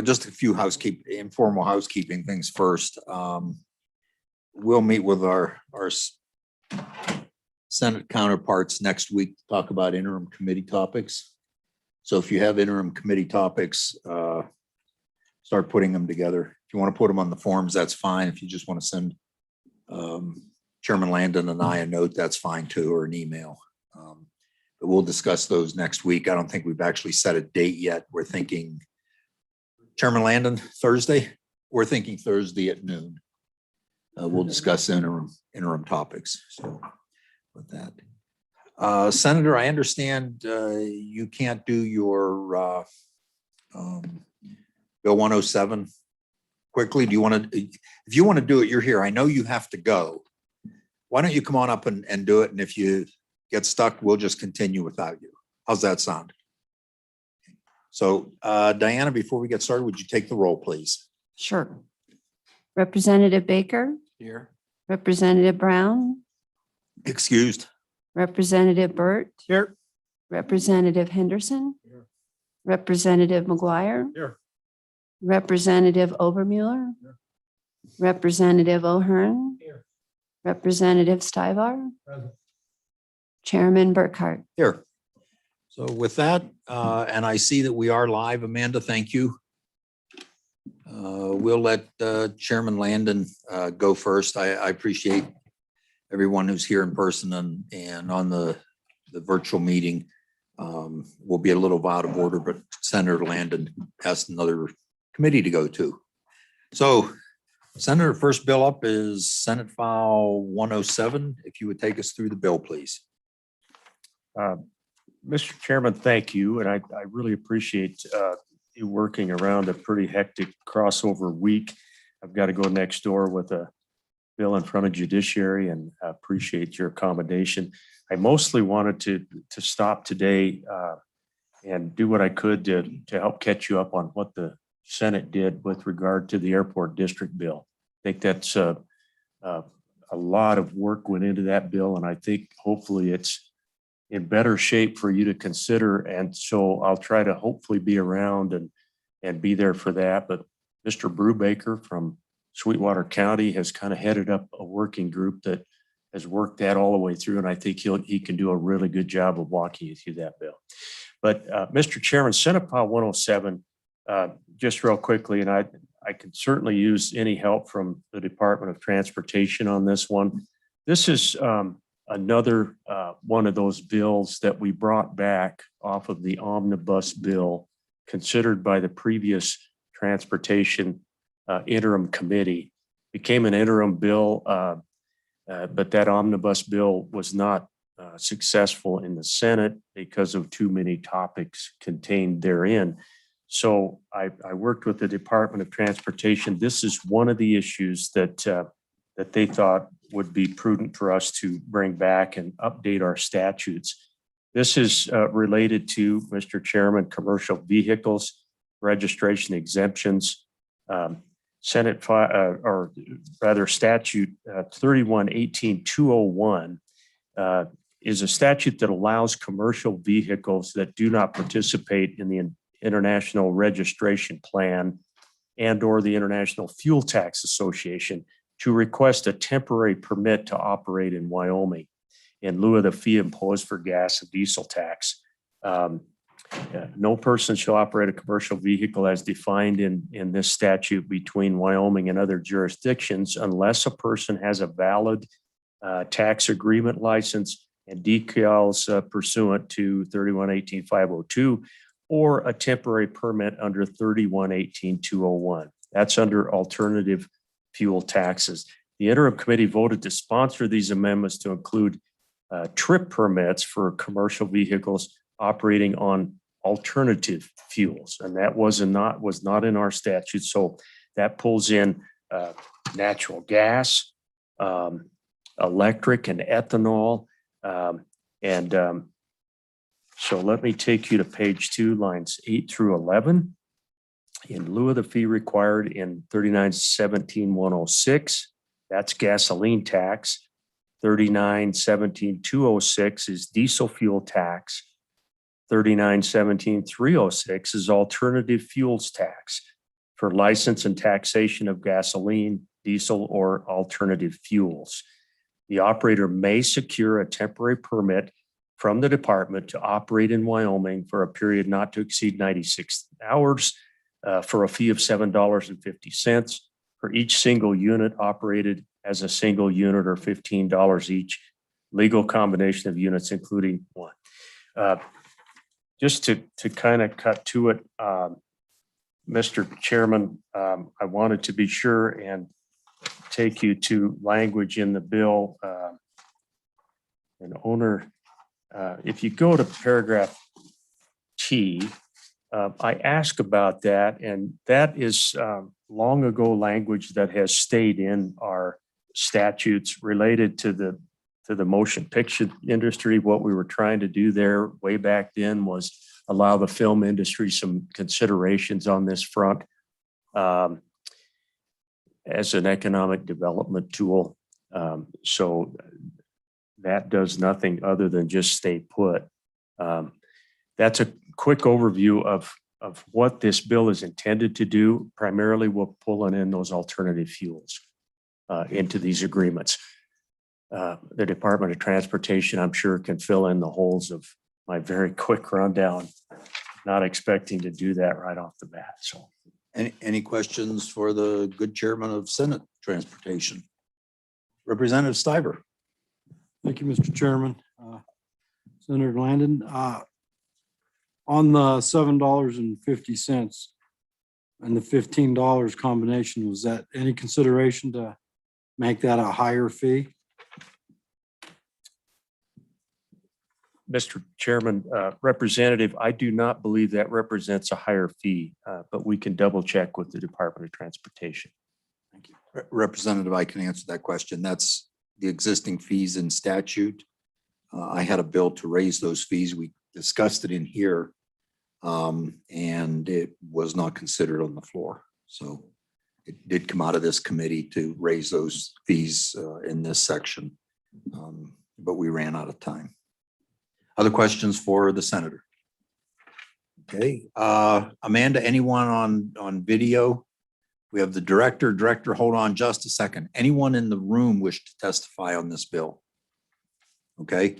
Just a few informal housekeeping things first. We'll meet with our Senate counterparts next week to talk about interim committee topics. So if you have interim committee topics, start putting them together. If you want to put them on the forms, that's fine. If you just want to send Chairman Landon and I a note, that's fine too, or an email. But we'll discuss those next week. I don't think we've actually set a date yet. We're thinking Chairman Landon, Thursday. We're thinking Thursday at noon. We'll discuss interim topics. So with that, Senator, I understand you can't do your Bill 107 quickly. Do you want to? If you want to do it, you're here. I know you have to go. Why don't you come on up and do it? And if you get stuck, we'll just continue without you. How's that sound? So, Diana, before we get started, would you take the roll, please? Sure. Representative Baker. Here. Representative Brown. Excused. Representative Burt. Here. Representative Henderson. Here. Representative McGuire. Here. Representative Overmuller. Here. Representative O'Hearn. Here. Representative Stivar. Present. Chairman Burkhart. Here. So with that, and I see that we are live, Amanda, thank you. We'll let Chairman Landon go first. I appreciate everyone who's here in person and on the virtual meeting. We'll be a little out of order, but Senator Landon has another committee to go to. So Senator, first bill up is Senate File 107. If you would take us through the bill, please. Mr. Chairman, thank you. And I really appreciate you working around a pretty hectic crossover week. I've got to go next door with a bill in front of Judiciary, and I appreciate your accommodation. I mostly wanted to stop today and do what I could to help catch you up on what the Senate did with regard to the airport district bill. I think that's a lot of work went into that bill, and I think hopefully it's in better shape for you to consider. And so I'll try to hopefully be around and be there for that. But Mr. Brubaker from Sweetwater County has kind of headed up a working group that has worked that all the way through. And I think he can do a really good job of walking you through that bill. But Mr. Chairman, Senate File 107, just real quickly, and I can certainly use any help from the Department of Transportation on this one. This is another one of those bills that we brought back off of the omnibus bill considered by the previous transportation interim committee. Became an interim bill, but that omnibus bill was not successful in the Senate because of too many topics contained therein. So I worked with the Department of Transportation. This is one of the issues that they thought would be prudent for us to bring back and update our statutes. This is related to, Mr. Chairman, commercial vehicles, registration exemptions, Senate or rather statute 3118-201 is a statute that allows commercial vehicles that do not participate in the International Registration Plan and or the International Fuel Tax Association to request a temporary permit to operate in Wyoming in lieu of the fee imposed for gas and diesel tax. No person shall operate a commercial vehicle as defined in this statute between Wyoming and other jurisdictions unless a person has a valid tax agreement license and decals pursuant to 3118-502 or a temporary permit under 3118-201. That's under alternative fuel taxes. The interim committee voted to sponsor these amendments to include trip permits for commercial vehicles operating on alternative fuels, and that was not in our statute. So that pulls in natural gas, electric, and ethanol. So let me take you to page 2, lines 8 through 11. In lieu of the fee required in 3917-106, that's gasoline tax. 3917-206 is diesel fuel tax. 3917-306 is alternative fuels tax. for license and taxation of gasoline, diesel, or alternative fuels. The operator may secure a temporary permit from the department to operate in Wyoming for a period not to exceed 96 hours for a fee of $7.50 for each single unit operated as a single unit, or $15 each legal combination of units, including one. Just to kind of cut to it, Mr. Chairman, I wanted to be sure and take you to language in the bill. An owner, if you go to paragraph T, I ask about that, and that is long ago language that has stayed in our statutes related to the motion picture industry. What we were trying to do there way back then was allow the film industry some considerations on this front as an economic development tool. So that does nothing other than just stay put. That's a quick overview of what this bill is intended to do. Primarily, we're pulling in those alternative fuels into these agreements. The Department of Transportation, I'm sure, can fill in the holes of my very quick rundown. Not expecting to do that right off the bat. So, Any questions for the good chairman of Senate Transportation? Representative Stiver. Thank you, Mr. Chairman. Senator Landon, on the $7.50 and the $15 combination, was that any consideration to make that a higher fee? Mr. Chairman, Representative, I do not believe that represents a higher fee, but we can double check with the Department of Transportation. Thank you. Representative, I can answer that question. That's the existing fees in statute. I had a bill to raise those fees. We discussed it in here, and it was not considered on the floor. So it did come out of this committee to raise those fees in this section, but we ran out of time. Other questions for the senator? Okay, Amanda, anyone on video? We have the director. Director, hold on just a second. Anyone in the room wish to testify on this bill? Okay.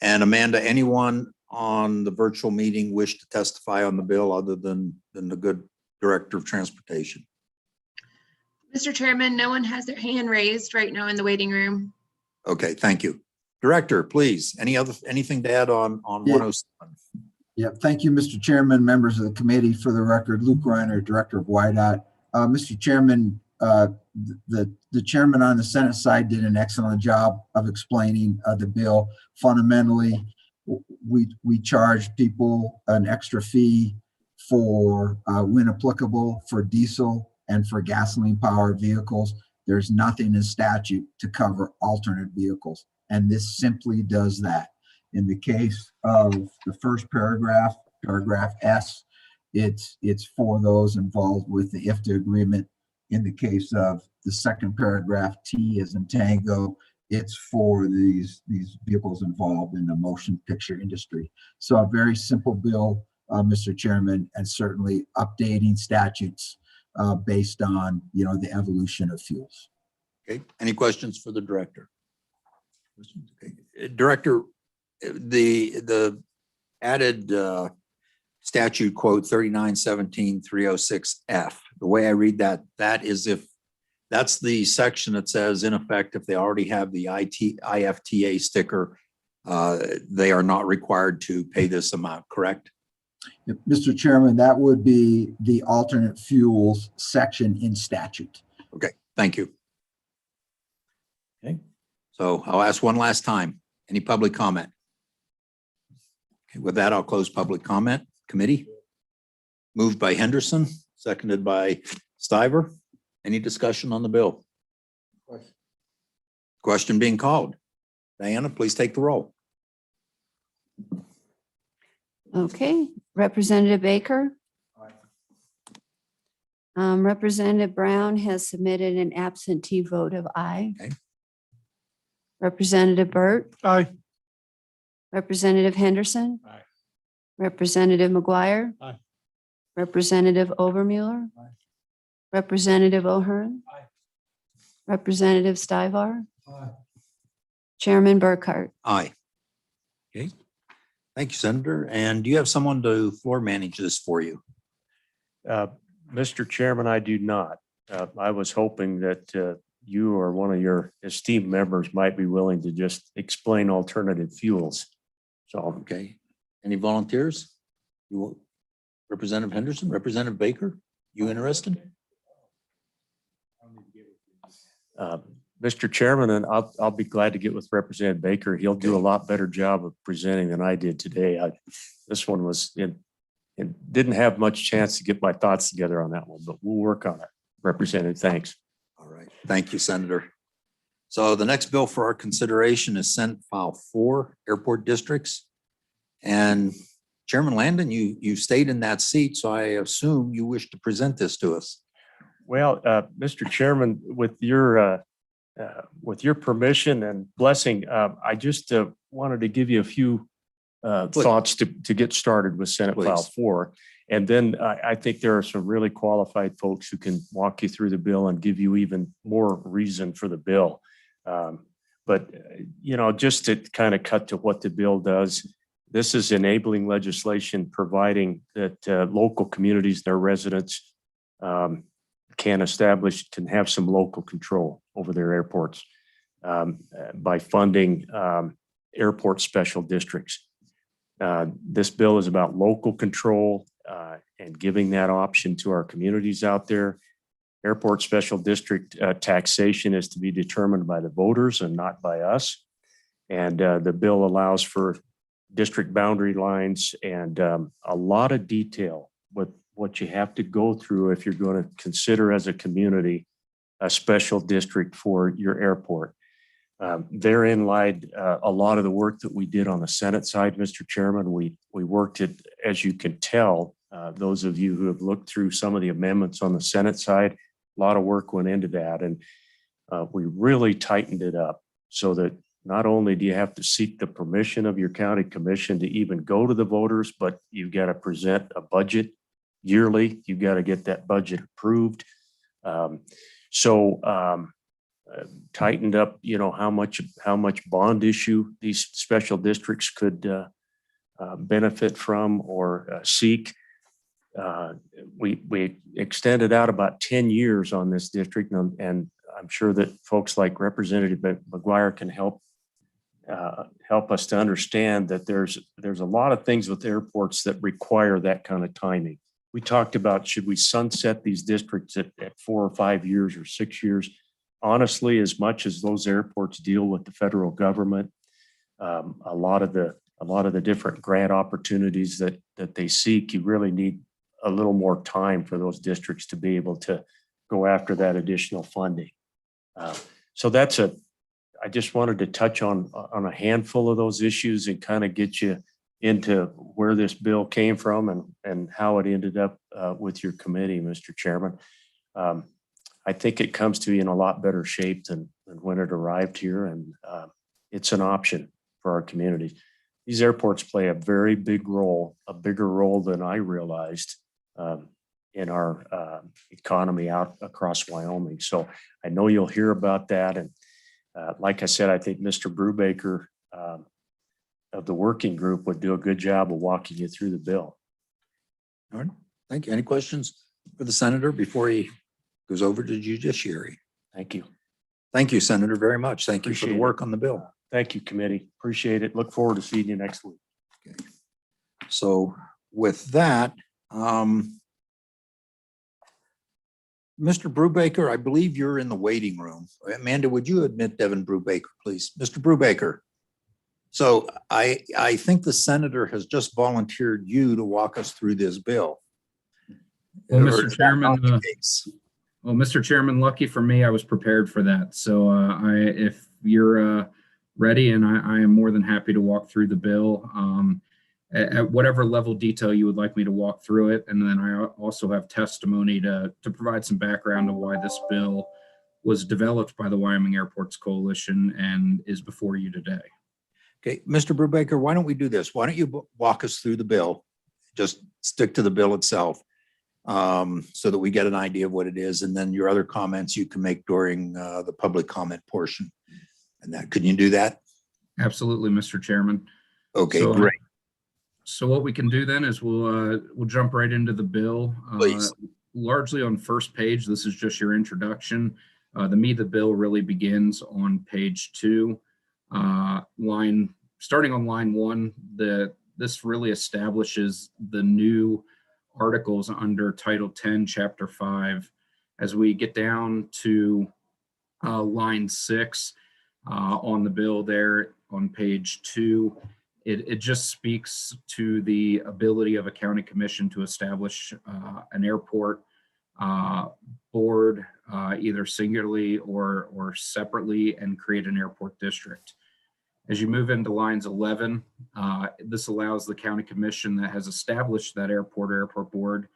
And Amanda, anyone on the virtual meeting wish to testify on the bill other than the good director of transportation? Mr. Chairman, no one has their hand raised right now in the waiting room. Okay, thank you. Director, please, anything to add on 107? Yeah, thank you, Mr. Chairman, members of the committee. For the record, Luke Reiner, Director of YDOT. Mr. Chairman, the chairman on the Senate side did an excellent job of explaining the bill. Fundamentally, we charge people an extra fee for when applicable for diesel and for gasoline powered vehicles. There's nothing in statute to cover alternate vehicles, and this simply does that. In the case of the first paragraph, paragraph S, it's for those involved with the IFTA agreement. In the case of the second paragraph, T as in tango, it's for these vehicles involved in the motion picture industry. So a very simple bill, Mr. Chairman, and certainly updating statutes based on the evolution of fuels. Okay, any questions for the director? Okay. Director, the added statute quote 3917-306F, the way I read that, that is if that's the section that says, in effect, if they already have the IFTA sticker, they are not required to pay this amount, correct? Mr. Chairman, that would be the alternate fuels section in statute. Okay, thank you. Okay. So I'll ask one last time. Any public comment? Okay, with that, I'll close public comment. Committee. Moved by Henderson, seconded by Stiver. Any discussion on the bill? Question being called. Diana, please take the roll. Okay, Representative Baker. Representative Brown has submitted an absentee vote of aye. Okay. Representative Burt. Aye. Representative Henderson. Aye. Representative McGuire. Aye. Representative Overmuller. Representative O'Hearn. Representative Stivar. Chairman Burkhart. Aye. Okay. Thank you, Senator. And do you have someone to floor manage this for you? Mr. Chairman, I do not. I was hoping that you or one of your esteemed members might be willing to just explain alternative fuels. So, Okay. Any volunteers? You want Representative Henderson, Representative Baker? You interested? Mr. Chairman, and I'll be glad to get with Representative Baker. He'll do a lot better job of presenting than I did today. This one was didn't have much chance to get my thoughts together on that one, but we'll work on it. Representative, thanks. All right. Thank you, Senator. So the next bill for our consideration is Senate File 4, Airport Districts. And Chairman Landon, you stayed in that seat, so I assume you wish to present this to us. Well, Mr. Chairman, with your permission and blessing, I just wanted to give you a few thoughts to get started with Senate File Please. 4. And then I think there are some really qualified folks who can walk you through the bill and give you even more reason for the bill. But, just to kind of cut to what the bill does, this is enabling legislation providing that local communities, their residents can have some local control over their airports by funding airport special districts. This bill is about local control and giving that option to our communities out there. Airport special district taxation is to be determined by the voters and not by us. And the bill allows for district boundary lines and a lot of detail with what you have to go through if you're going to consider as a community a special district for your airport. Therein lied a lot of the work that we did on the Senate side, Mr. Chairman. We worked it, as you can tell, those of you who have looked through some of the amendments on the Senate side, a lot of work went into that. And we really tightened it up so that not only do you have to seek the permission of your county commission to even go to the voters, but you've got to present a budget yearly. You've got to get that budget approved. Tightened up, how much bond issue these special districts could benefit from or seek. We extended out about 10 years on this district, and I'm sure that folks like Representative McGuire can help us to understand that there's a lot of things with airports that require that kind of timing. We talked about, should we sunset these districts at 4 or 5 years or 6 years? Honestly, as much as those airports deal with the federal government, a lot of the different grant opportunities that they seek, you really need a little more time for those districts to be able to go after that additional funding. So I just wanted to touch on a handful of those issues and kind of get you into where this bill came from and how it ended up with your committee, Mr. Chairman. I think it comes to you in a lot better shape than when it arrived here, and it's an option for our communities. These airports play a very big role, a bigger role than I realized in our economy out across Wyoming. So I know you'll hear about that. And like I said, I think Mr. Brubaker of the working group would do a good job of walking you through the bill. All right. Thank you. Any questions for the senator before he goes over to judiciary? Thank you. Thank you, Senator, very much. Thank you for the Appreciate work on the bill. Thank you, committee. Appreciate it. Look forward to seeing you next week. Okay. So with that, Mr. Brubaker, I believe you're in the waiting room. Amanda, would you admit Devin Brubaker, please? Mr. Brubaker. So I think the senator has just volunteered you to walk us through this bill. Well, Or Mr. is that Chairman, not the case? Mr. Chairman, lucky for me, I was prepared for that. So if you're ready, and I am more than happy to walk through the bill at whatever level detail you would like me to walk through it. And then I also have testimony to provide some background of why this bill was developed by the Wyoming Airports Coalition and is before you today. Okay, Mr. Brubaker, why don't we do this? Why don't you walk us through the bill? Just stick to the bill itself. so that we get an idea of what it is. And then your other comments you can make during the public comment portion. And that, could you do that? Absolutely, Mr. Chairman. Okay, So, great. So what we can do then is we'll jump right into the bill. Please. Largely on first page, this is just your introduction. The meat of the bill really begins on page 2. Starting on line 1, this really establishes the new articles under Title 10, Chapter 5. As we get down to line 6 on the bill there on page 2, it just speaks to the ability of a county commission to establish an airport board, either singularly or separately, and create an airport district. As you move into lines 11, this allows the county commission that has established that airport or airport board,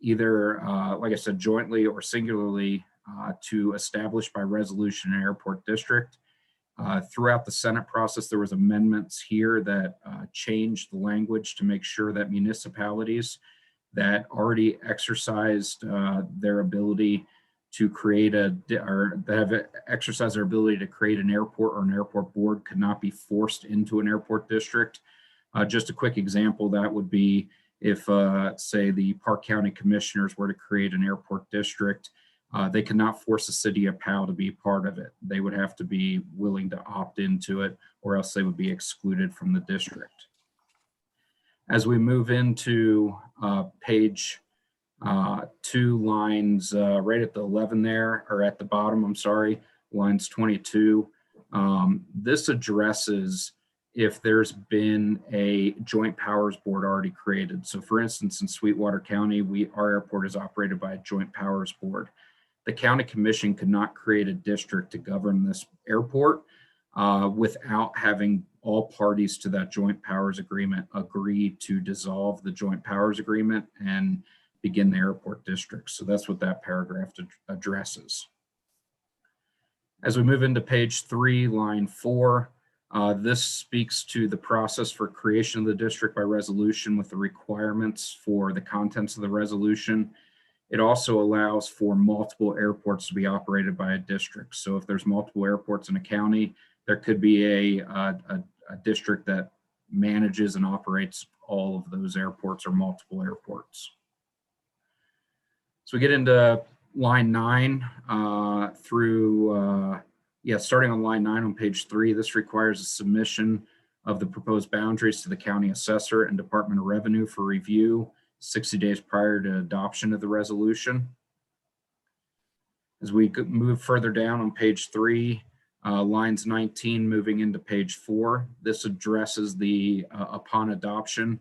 either, like I said, jointly or singularly, to establish by resolution an airport district. Throughout the Senate process, there was amendments here that changed the language to make sure that municipalities that already exercised their ability to create or that have exercised their ability to create an airport or an airport board could not be forced into an airport district. Just a quick example, that would be if, say, the Park County Commissioners were to create an airport district, they could not force the city of Powell to be part of it. They would have to be willing to opt into it, or else they would be excluded from the district. As we move into page 2, lines right at the 11 there, or at the bottom, I'm sorry, lines 22, this addresses if there's been a joint powers board already created. So for instance, in Sweetwater County, our airport is operated by a joint powers board. The county commission could not create a district to govern this airport without having all parties to that joint powers agreement agree to dissolve the joint powers agreement and begin the airport district. So that's what that paragraph addresses. As we move into page 3, line 4, this speaks to the process for creation of the district by resolution with the requirements for the contents of the resolution. It also allows for multiple airports to be operated by a district. So if there's multiple airports in a county, there could be a district that manages and operates all of those airports or multiple airports. So we get into line 9 starting on line 9 on page 3, this requires a submission of the proposed boundaries to the county assessor and Department of Revenue for review 60 days prior to adoption of the resolution. As we move further down on page 3, lines 19 moving into page 4, this addresses the upon adoption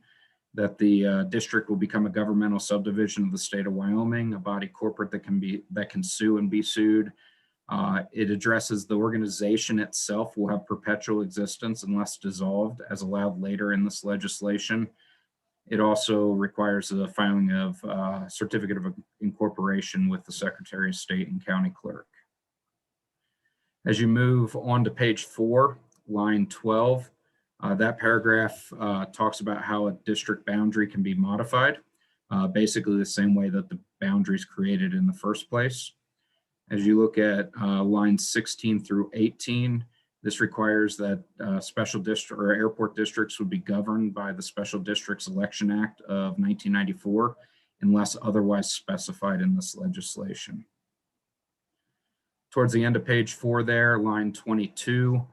that the district will become a governmental subdivision of the state of Wyoming, a body corporate that can sue and be sued. It addresses the organization itself will have perpetual existence unless dissolved, as allowed later in this legislation. It also requires the filing of certificate of incorporation with the Secretary of State and County Clerk. As you move on to page 4, line 12, that paragraph talks about how a district boundary can be modified, basically the same way that the boundary is created in the first place. As you look at lines 16 through 18, this requires that special district or airport districts would be governed by the Special Districts Election Act of 1994, unless otherwise specified in this legislation. Towards the end of page 4 there, line 22,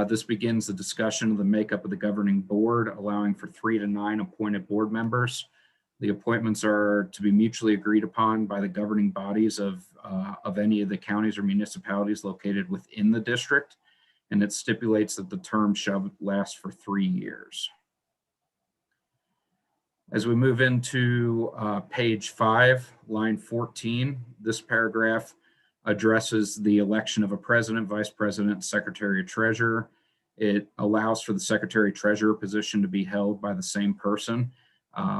this begins the discussion of the makeup of the governing board, allowing for 3 to 9 appointed board members. The appointments are to be mutually agreed upon by the governing bodies of any of the counties or municipalities located within the district, and it stipulates that the term shall last for 3 years. As we move into page 5, line 14, this paragraph addresses the election of a president, vice president, secretary, or treasurer. It allows for the secretary treasurer position to be held by the same person,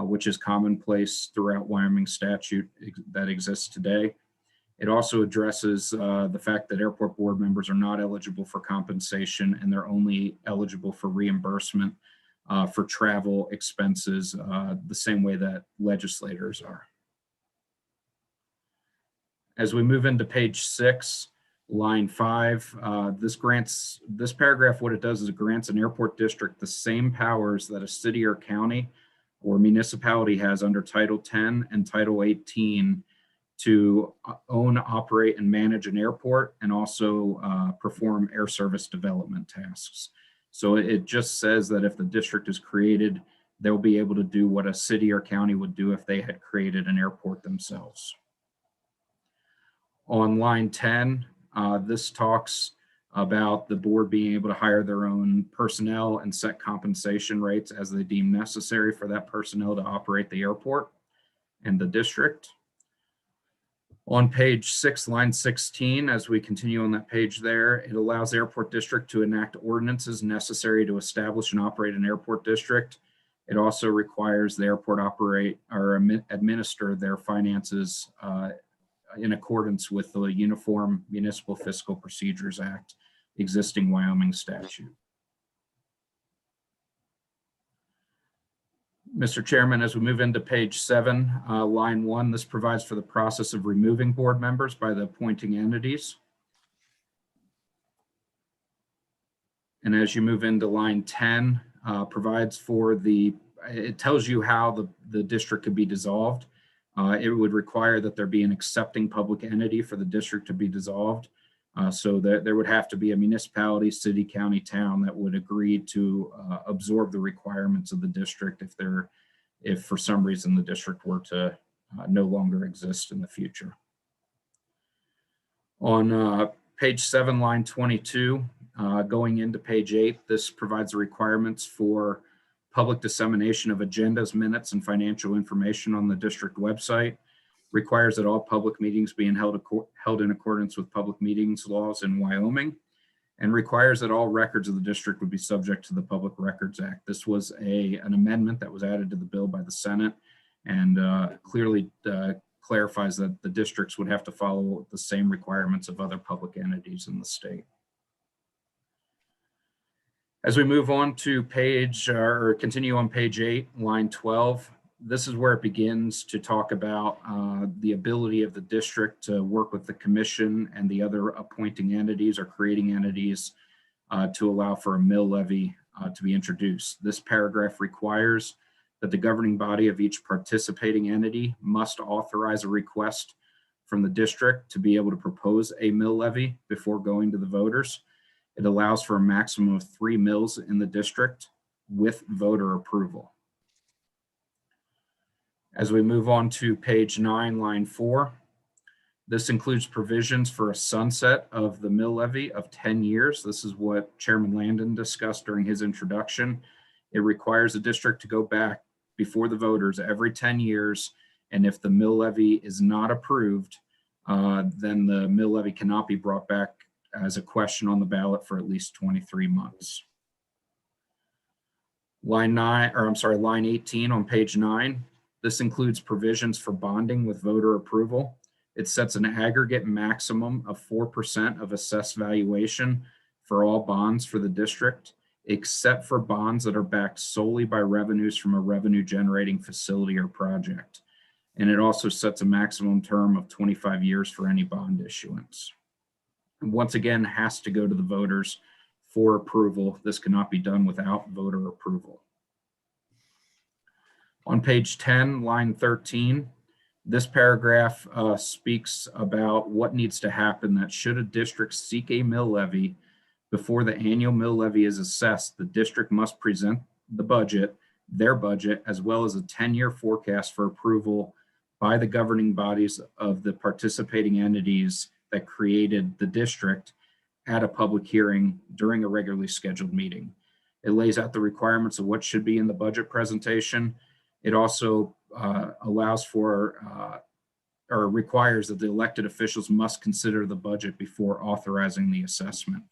which is commonplace throughout Wyoming statute that exists today. It also addresses the fact that airport board members are not eligible for compensation, and they're only eligible for reimbursement for travel expenses the same way that legislators are. As we move into page 6, line 5, this paragraph, what it does is it grants an airport district the same powers that a city or county or municipality has under Title 10 and Title 18 to own, operate, and manage an airport, and also perform air service development tasks. So it just says that if the district is created, they'll be able to do what a city or county would do if they had created an airport themselves. On line 10, this talks about the board being able to hire their own personnel and set compensation rates as they deem necessary for that personnel to operate the airport and the district. On page 6, line 16, as we continue on that page there, it allows the airport district to enact ordinances necessary to establish and operate an airport district. It also requires the airport operate or administer their finances in accordance with the Uniform Municipal Fiscal Procedures Act, existing Wyoming statute. Mr. Chairman, as we move into page 7, line 1, this provides for the process of removing board members by the appointing entities. And as you move into line 10, provides for it tells you how the district could be dissolved. It would require that there be an accepting public entity for the district to be dissolved. So that there would have to be a municipality, city, county, town that would agree to absorb the requirements of the district if for some reason the district were to no longer exist in the future. On page 7, line 22, going into page 8, this provides the requirements for public dissemination of agendas, minutes, and financial information on the district website. Requires that all public meetings being held in accordance with public meetings laws in Wyoming, and requires that all records of the district would be subject to the Public Records Act. This was an amendment that was added to the bill by the Senate, and clearly clarifies that the districts would have to follow the same requirements of other public entities in the state. As we move on to continue on page 8, line 12, this is where it begins to talk about the ability of the district to work with the commission and the other appointing entities or creating entities to allow for a mill levy to be introduced. This paragraph requires that the governing body of each participating entity must authorize a request from the district to be able to propose a mill levy before going to the voters. It allows for a maximum of 3 mills in the district with voter approval. As we move on to page 9, line 4, this includes provisions for a sunset of the mill levy of 10 years. This is what Chairman Landon discussed during his introduction. It requires the district to go back before the voters every 10 years, and if the mill levy is not approved, then the mill levy cannot be brought back as a question on the ballot for at least 23 months. Line 18 on page 9. This includes provisions for bonding with voter approval. It sets an aggregate maximum of 4% of assessed valuation for all bonds for the district, except for bonds that are backed solely by revenues from a revenue generating facility or project. And it also sets a maximum term of 25 years for any bond issuance. And once again, has to go to the voters for approval. This cannot be done without voter approval. On page 10, line 13, this paragraph speaks about what needs to happen that should a district seek a mill levy before the annual mill levy is assessed, the district must present their budget, as well as a 10-year forecast for approval by the governing bodies of the participating entities that created the district at a public hearing during a regularly scheduled meeting. It lays out the requirements of what should be in the budget presentation. It also allows for or requires that the elected officials must consider the budget before authorizing the assessment.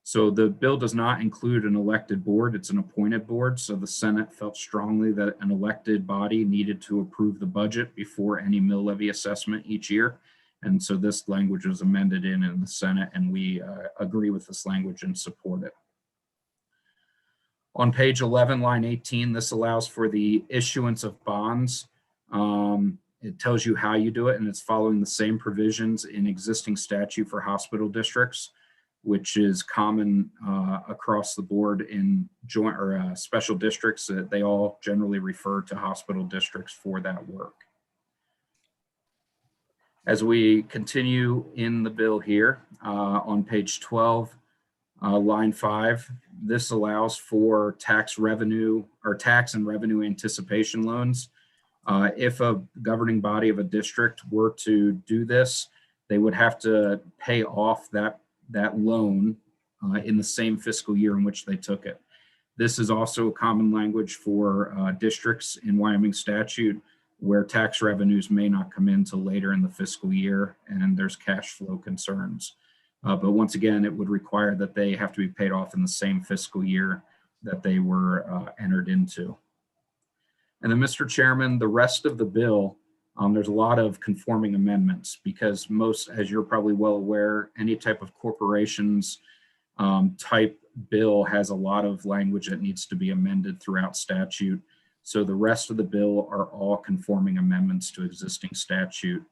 So the bill does not include an elected board, it's an appointed board. So the Senate felt strongly that an elected body needed to approve the budget before any mill levy assessment each year. And so this language was amended in the Senate, and we agree with this language and support it. On page 11, line 18, this allows for the issuance of bonds It tells you how you do it, and it's following the same provisions in existing statute for hospital districts, which is common across the board in joint or special districts. They all generally refer to hospital districts for that work. As we continue in the bill here, on page 12, line 5, this allows for tax revenue or tax and revenue anticipation loans. If a governing body of a district were to do this, they would have to pay off that loan in the same fiscal year in which they took it. This is also common language for districts in Wyoming statute where tax revenues may not come in till later in the fiscal year and there's cash flow concerns. But once again, it would require that they have to be paid off in the same fiscal year that they were entered into. And then, Mr. Chairman, the rest of the bill, there's a lot of conforming amendments because most, as you're probably well aware, any type of corporations type bill has a lot of language that needs to be amended throughout statute. So the rest of the bill are all conforming amendments to existing statute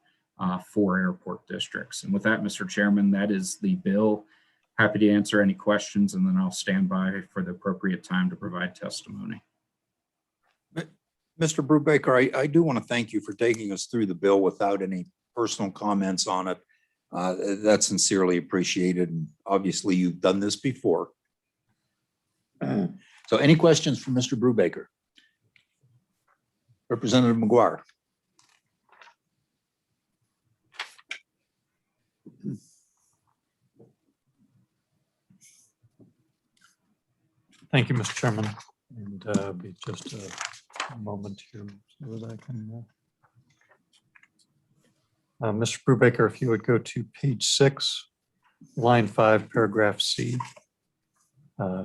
for airport districts. And with that, Mr. Chairman, that is the bill. Happy to answer any questions, and then I'll stand by for the appropriate time to provide testimony. Mr. Brubaker, I do want to thank you for taking us through the bill without any personal comments on it. That's sincerely appreciated. And obviously, you've done this before. So any questions for Mr. Brubaker? Representative McGuire. Thank you, Mr. Chairman. And be just a moment here so that I can. Mr. Brubaker, if you would go to page 6, line 5, paragraph C,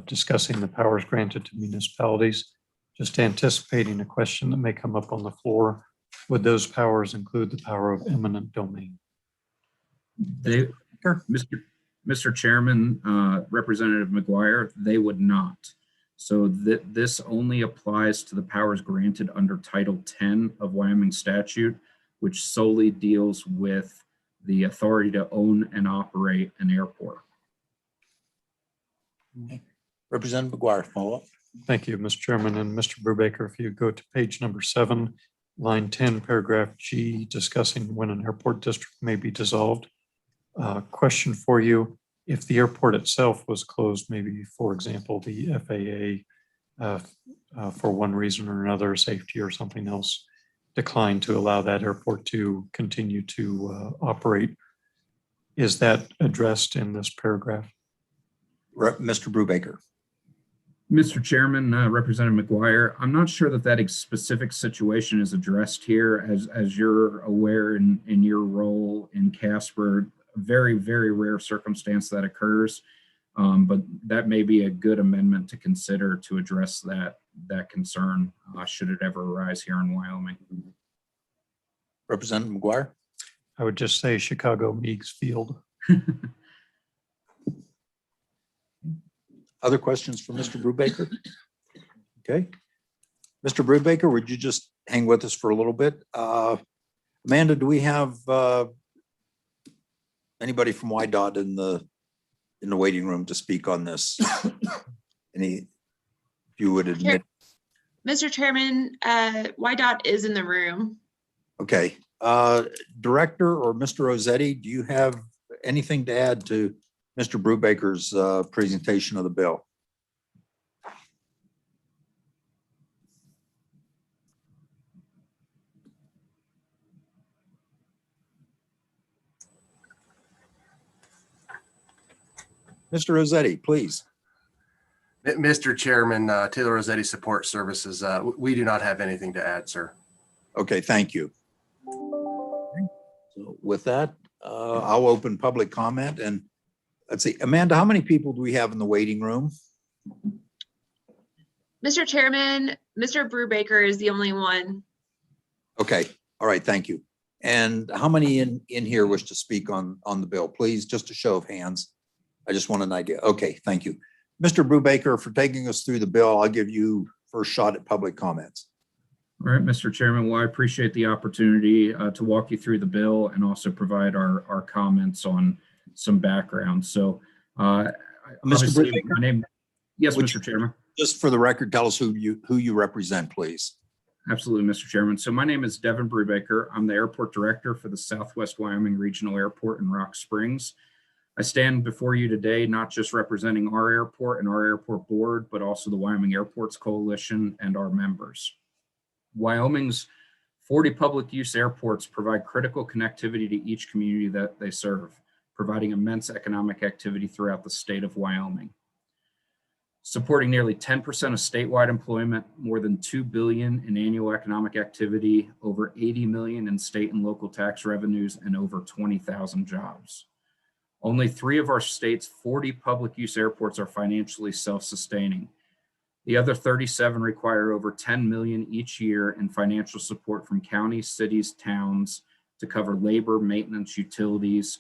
discussing the powers granted to municipalities, just anticipating a question that may come up on the floor. Would those powers include the power of eminent domain? Mr. Chairman, Representative McGuire, they would not. So this only applies to the powers granted under Title 10 of Wyoming statute, which solely deals with the authority to own and operate an airport. Representative McGuire, follow up. Thank you, Mr. Chairman. And Mr. Brubaker, if you go to page number 7, line 10, paragraph G, discussing when an airport district may be dissolved. Question for you. If the airport itself was closed, maybe, for example, the FAA, for one reason or another, safety or something else, declined to allow that airport to continue to operate, is that addressed in this paragraph? Mr. Brubaker. Mr. Chairman, Representative McGuire, I'm not sure that that specific situation is addressed here. As you're aware in your role in Casper, very, very rare circumstance that occurs, but that may be a good amendment to consider to address that concern should it ever arise here in Wyoming. Representative McGuire. I would just say Chicago Meigs Field. Other questions for Mr. Brubaker? Okay. Mr. Brubaker, would you just hang with us for a little bit? Amanda, do we have anybody from YDOT in the waiting room to speak on this? If you would admit. Mr. Chairman, YDOT is in the room. Okay. Director or Mr. Rossetti, do you have anything to add to Mr. Brubaker's presentation of the bill? Mr. Rossetti, please. Mr. Chairman, Taylor Rossetti Support Services, we do not have anything to add, sir. Okay, thank you. So with that, I'll open public comment, and let's see, Amanda, how many people do we have in the waiting room? Mr. Chairman, Mr. Brubaker is the only one. Okay, all right, thank you. And how many in here wish to speak on the bill? Please, just a show of hands. I just want an idea. Okay, thank you. Mr. Brubaker, for taking us through the bill, I'll give you first shot at public comments. All right, Mr. Chairman. Well, I appreciate the opportunity to walk you through the bill and also provide our comments on some background. So, obviously, Brubaker? my name. Yes, Would Mr. Chairman. Just for the record, tell us who you represent, please. Absolutely, Mr. Chairman. So my name is Devin Brubaker. I'm the airport director for the Southwest Wyoming Regional Airport in Rock Springs. I stand before you today not just representing our airport and our airport board, but also the Wyoming Airports Coalition and our members. Wyoming's 40 public use airports provide critical connectivity to each community that they serve, providing immense economic activity throughout the state of Wyoming. Supporting nearly 10% of statewide employment, more than $2 billion in annual economic activity, over $80 million in state and local tax revenues, and over 20,000 jobs. Only 3 of our state's 40 public use airports are financially self-sustaining. The other 37 require over $10 million each year in financial support from counties, cities, towns to cover labor, maintenance, utilities,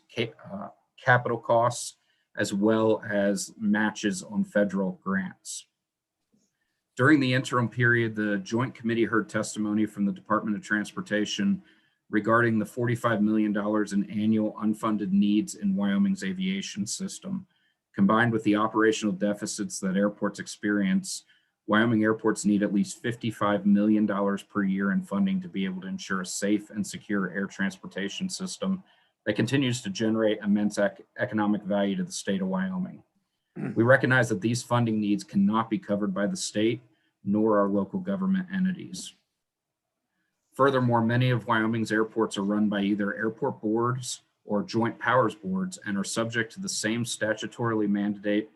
capital costs, as well as matches on federal grants. During the interim period, the Joint Committee heard testimony from the Department of Transportation regarding the $45 million in annual unfunded needs in Wyoming's aviation system. Combined with the operational deficits that airports experience, Wyoming airports need at least $55 million per year in funding to be able to ensure a safe and secure air transportation system that continues to generate immense economic value to the state of Wyoming. We recognize that these funding needs cannot be covered by the state nor our local government entities. Furthermore, many of Wyoming's airports are run by either airport boards or joint powers boards and are subject to the same statutorily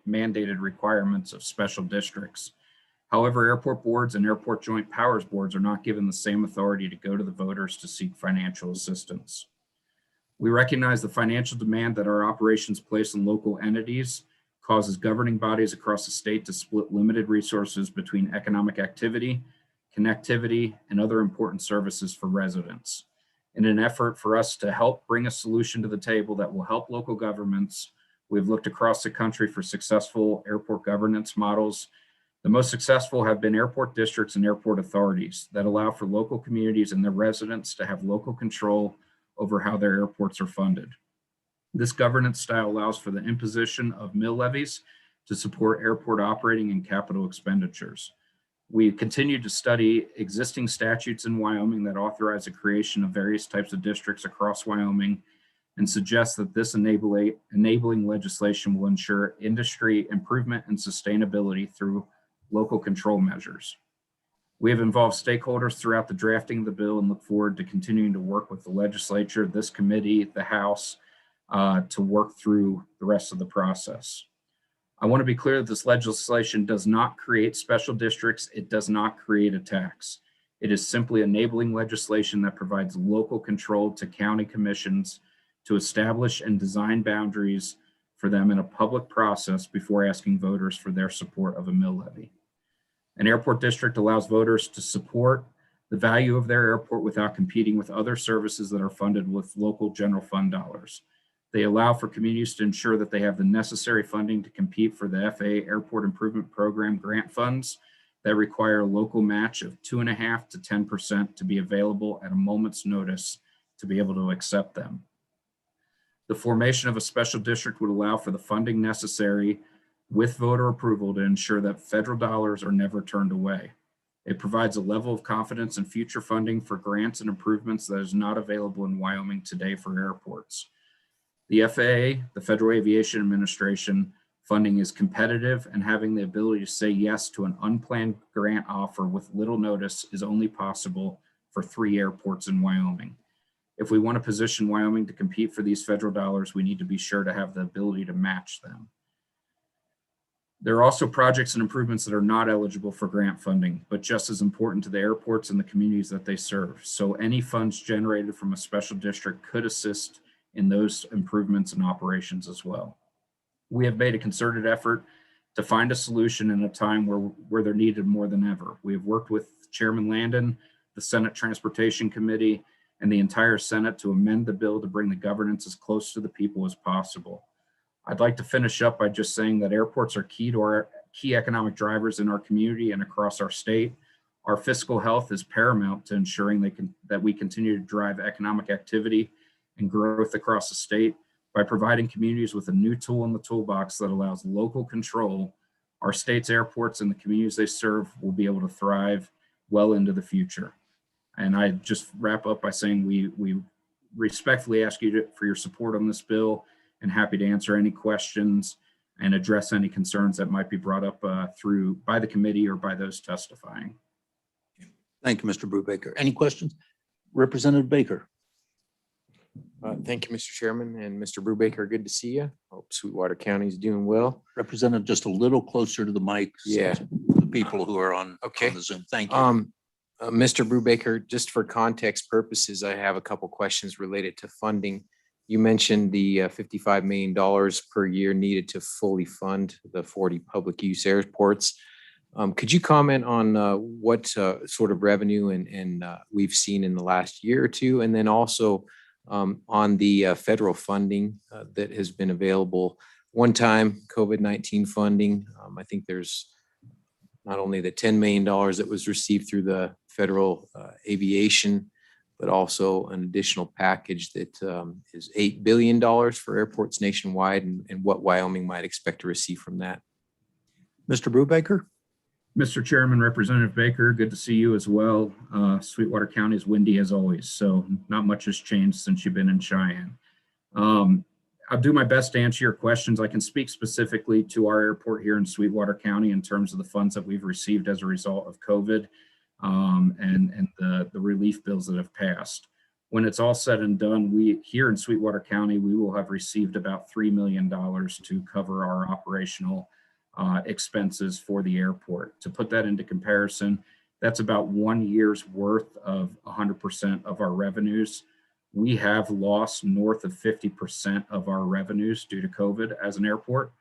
mandated requirements of special districts. However, airport boards and airport joint powers boards are not given the same authority to go to the voters to seek financial assistance. We recognize the financial demand that our operations place on local entities causes governing bodies across the state to split limited resources between economic activity, connectivity, and other important services for residents. In an effort for us to help bring a solution to the table that will help local governments, we've looked across the country for successful airport governance models. The most successful have been airport districts and airport authorities that allow for local communities and their residents to have local control over how their airports are funded. This governance style allows for the imposition of mill levies to support airport operating and capital expenditures. We continue to study existing statutes in Wyoming that authorize the creation of various types of districts across Wyoming and suggest that this enabling legislation will ensure industry improvement and sustainability through local control measures. We have involved stakeholders throughout the drafting of the bill and look forward to continuing to work with the legislature, this committee, the House, to work through the rest of the process. I want to be clear that this legislation does not create special districts. It does not create a tax. It is simply enabling legislation that provides local control to county commissions to establish and design boundaries for them in a public process before asking voters for their support of a mill levy. An airport district allows voters to support the value of their airport without competing with other services that are funded with local general fund dollars. They allow for communities to ensure that they have the necessary funding to compete for the FAA Airport Improvement Program grant funds that require a local match of 2.5% to 10% to be available at a moment's notice to be able to accept them. The formation of a special district would allow for the funding necessary with voter approval to ensure that federal dollars are never turned away. It provides a level of confidence in future funding for grants and improvements that is not available in Wyoming today for airports. The FAA, the Federal Aviation Administration, funding is competitive, and having the ability to say yes to an unplanned grant offer with little notice is only possible for 3 airports in Wyoming. If we want to position Wyoming to compete for these federal dollars, we need to be sure to have the ability to match them. There are also projects and improvements that are not eligible for grant funding, but just as important to the airports and the communities that they serve. So any funds generated from a special district could assist in those improvements and operations as well. We have made a concerted effort to find a solution in a time where they're needed more than ever. We have worked with Chairman Landon, the Senate Transportation Committee, and the entire Senate to amend the bill to bring the governance as close to the people as possible. I'd like to finish up by just saying that airports are key to our key economic drivers in our community and across our state. Our fiscal health is paramount to ensuring that we continue to drive economic activity and growth across the state. By providing communities with a new tool in the toolbox that allows local control, our state's airports and the communities they serve will be able to thrive well into the future. And I just wrap up by saying we respectfully ask you for your support on this bill, and happy to answer any questions and address any concerns that might be brought up by the committee or by those testifying. Thank you, Mr. Brubaker. Any questions? Representative Baker. Thank you, Mr. Chairman, and Mr. Brubaker, good to see you. Hope Sweetwater County is doing well. Representative, just a little closer to the mic. so Yeah. The people who are on Okay. the Zoom. Thank you. Mr. Brubaker, just for context purposes, I have a couple questions related to funding. You mentioned the $55 million per year needed to fully fund the 40 public use airports. Could you comment on what sort of revenue and we've seen in the last year or two? And then also on the federal funding that has been available, one-time COVID-19 funding. I think there's not only the $10 million that was received through the federal aviation, but also an additional package that is $8 billion for airports nationwide, and what Wyoming might expect to receive from that. Mr. Brubaker? Mr. Chairman, Representative Baker, good to see you as well. Sweetwater County is windy as always, so not much has changed since you've been in Cheyenne. I'll do my best to answer your questions. I can speak specifically to our airport here in Sweetwater County in terms of the funds that we've received as a result of COVID and the relief bills that have passed. When it's all said and done, we here in Sweetwater County, we will have received about $3 million to cover our operational expenses for the airport. To put that into comparison, that's about 1 year's worth of 100% of our revenues. We have lost north of 50% of our revenues due to COVID as an airport.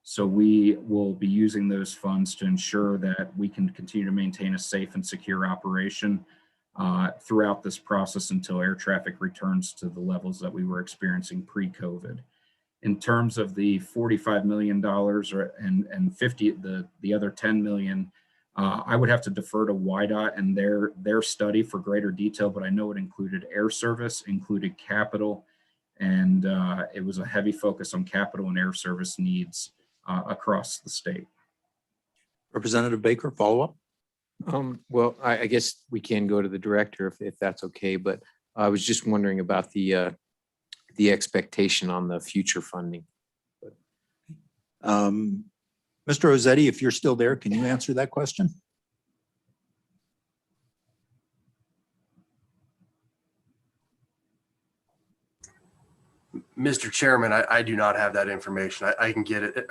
So we will be using those funds to ensure that we can continue to maintain a safe and secure operation throughout this process until air traffic returns to the levels that we were experiencing pre-COVID. In terms of the $45 million and 50, the other 10 million, I would have to defer to WYDOT and their study for greater detail, but I know it included air service, included capital, and it was a heavy focus on capital and air service needs across the state. Representative Baker, follow up? Well, I guess we can go to the director if that's okay, but I was just wondering about the expectation on the future funding. Mr. Rossetti, if you're still there, can you answer that question? Mr. Chairman, I do not have that information. I can get it.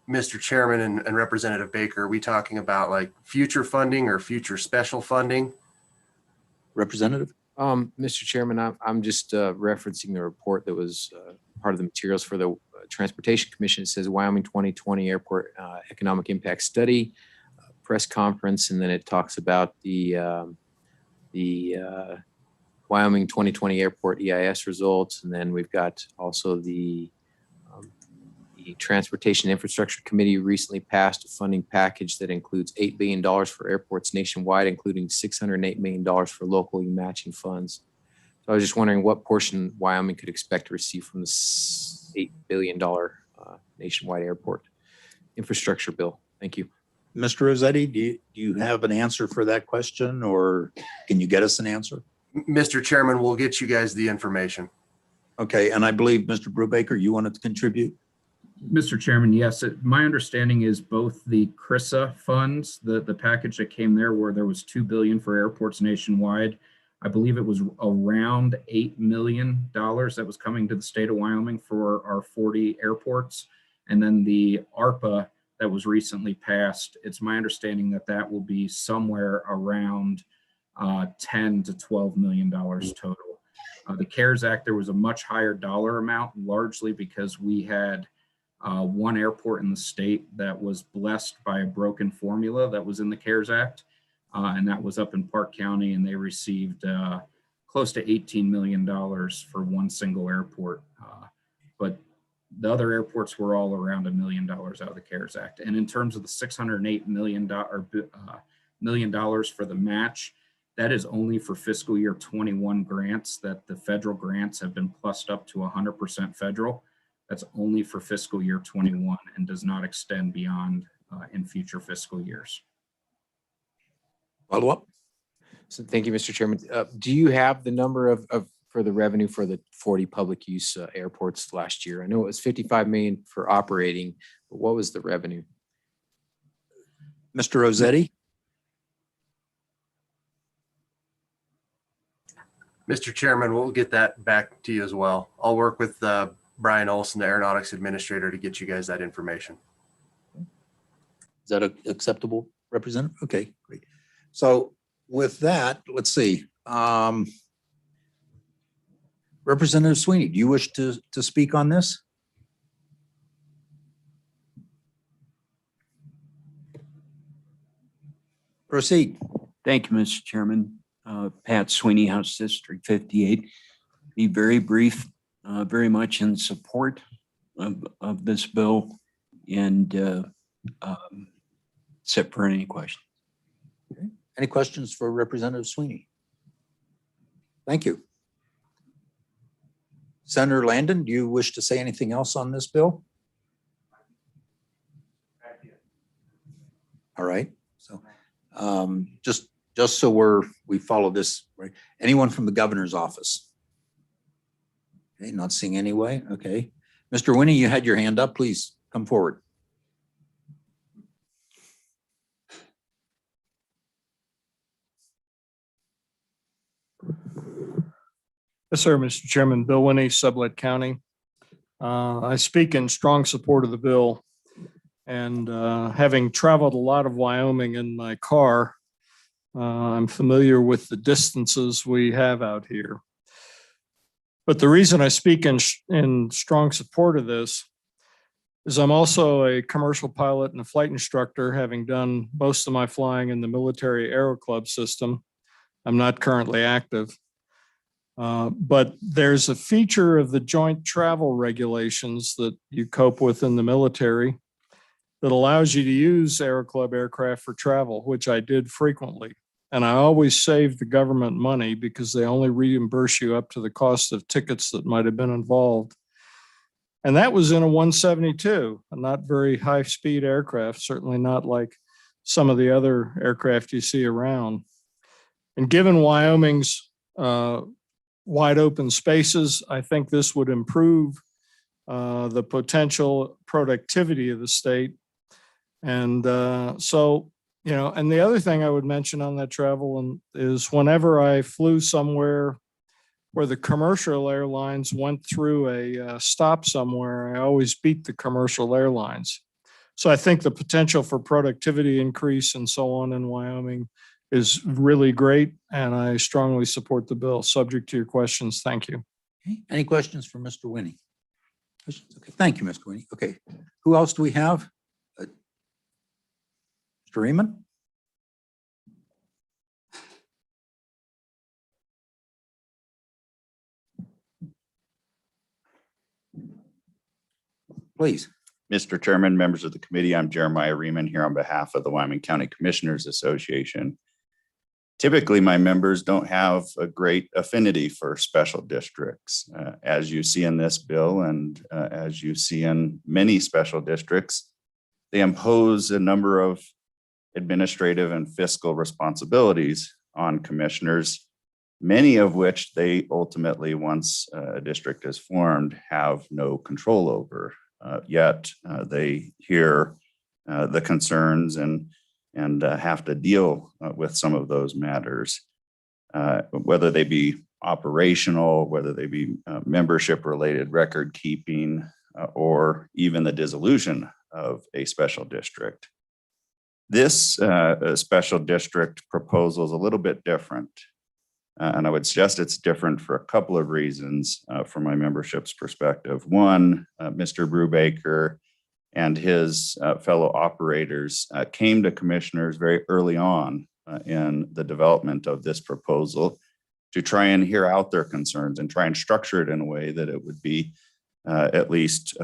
Mr. Chairman and Representative Baker, are we talking about like future funding or future special funding? Representative? Mr. Chairman, I'm just referencing the report that was part of the materials for the Transportation Commission. It says Wyoming 2020 Airport Economic Impact Study, press conference, and then it talks about the Wyoming 2020 Airport EIS results, and then we've got also the Transportation Infrastructure Committee recently passed a funding package that includes $8 billion for airports nationwide, including $608 million for local matching funds. So I was just wondering what portion Wyoming could expect to receive from this $8 billion nationwide airport infrastructure bill. Thank you. Mr. Rossetti, do you have an answer for that question, or can you get us an answer? Mr. Chairman, we'll get you guys the information. Okay, and I believe Mr. Brubaker, you wanted to contribute? Mr. Chairman, yes, my understanding is both the CRISA funds, the package that came there where there was $2 billion for airports nationwide. I believe it was around $8 million that was coming to the state of Wyoming for our 40 airports. And then the ARPA that was recently passed, it's my understanding that that will be somewhere around $10 to $12 million total. The CARES Act, there was a much higher dollar amount, largely because we had one airport in the state that was blessed by a broken formula that was in the CARES Act, and that was up in Park County, and they received close to $18 million for one single airport. But the other airports were all around $1 million out of the CARES Act. And in terms of the $608 million million for the match. That is only for fiscal year 21 grants, that the federal grants have been plussed up to 100% federal. That's only for fiscal year 21 and does not extend beyond in future fiscal years. Follow up? So thank you, Mr. Chairman. Do you have the number of for the revenue for the 40 public use airports last year? I know it was 55 million for operating, but what was the revenue? Mr. Rossetti? Mr. Chairman, we'll get that back to you as well. I'll work with Brian Olson, the Aeronautics Administrator, to get you guys that information. Is that acceptable, Representative? Okay, great. So with that, let's see. Representative Sweeney, do you wish to speak on this? Proceed. Thank you, Mr. Chairman. Pat Sweeney, House District 58. Be very brief, very much in support of this bill and sit for any questions. Okay. Any questions for Representative Sweeney? Thank you. Senator Landon, do you wish to say anything else on this bill? All right. So just so we follow this, right? Anyone from the governor's office? Okay, not seeing anyway. Okay. Mr. Winnie, you had your hand up. Please come forward. Yes, sir, Mr. Chairman. Bill Winnie, Sublette County. I speak in strong support of the bill. And having traveled a lot of Wyoming in my car, I'm familiar with the distances we have out here. But the reason I speak in strong support of this is I'm also a commercial pilot and a flight instructor, having done most of my flying in the military Aero Club system. I'm not currently active. But there's a feature of the joint travel regulations that you cope with in the military that allows you to use Aero Club aircraft for travel, which I did frequently. And I always saved the government money because they only reimburse you up to the cost of tickets that might have been involved. And that was in a 172, a not very high speed aircraft, certainly not like some of the other aircraft you see around. And given Wyoming's wide open spaces, I think this would improve the potential productivity of the state. And so, you know, and the other thing I would mention on that travel is whenever I flew somewhere where the commercial airlines went through a stop somewhere, I always beat the commercial airlines. So I think the potential for productivity increase and so on in Wyoming is really great, and I strongly support the bill. Subject to your questions. Thank you. Okay. Any questions for Mr. Winnie? Okay. Thank you, Mr. Winnie. Okay. Who else do we have? Mr. Riemann? Please. Mr. Chairman, members of the committee, I'm Jeremiah Riemann here on behalf of the Wyoming County Commissioners Association. Typically, my members don't have a great affinity for special districts. As you see in this bill and as you see in many special districts, they impose a number of administrative and fiscal responsibilities on commissioners, many of which they ultimately, once a district is formed, have no control over. Yet they hear the concerns and have to deal with some of those matters, whether they be operational, whether they be membership related record keeping, or even the dissolution of a special district. This special district proposal is a little bit different. And I would suggest it's different for a couple of reasons from my membership's perspective. One, Mr. Brubaker and his fellow operators came to commissioners very early on in the development of this proposal to try and hear out their concerns and try and structure it in a way that it would be at least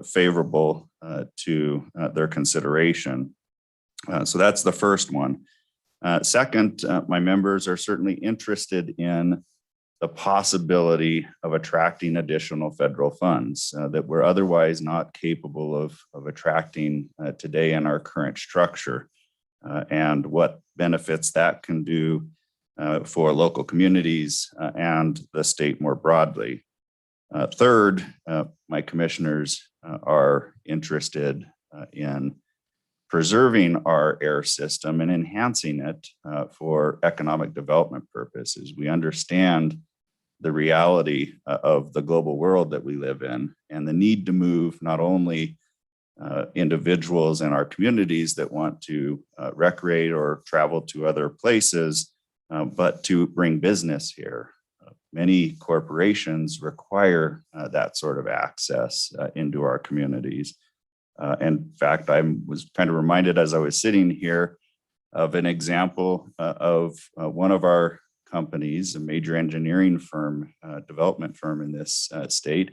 favorable to their consideration. So that's the first one. Second, my members are certainly interested in the possibility of attracting additional federal funds that we're otherwise not capable of attracting today in our current structure, and what benefits that can do for local communities and the state more broadly. Third, my commissioners are interested in preserving our air system and enhancing it for economic development purposes. We understand the reality of the global world that we live in and the need to move not only individuals in our communities that want to recreate or travel to other places, but to bring business here. Many corporations require that sort of access into our communities. In fact, I was kind of reminded as I was sitting here of an example of one of our companies, a major engineering firm, development firm in this state,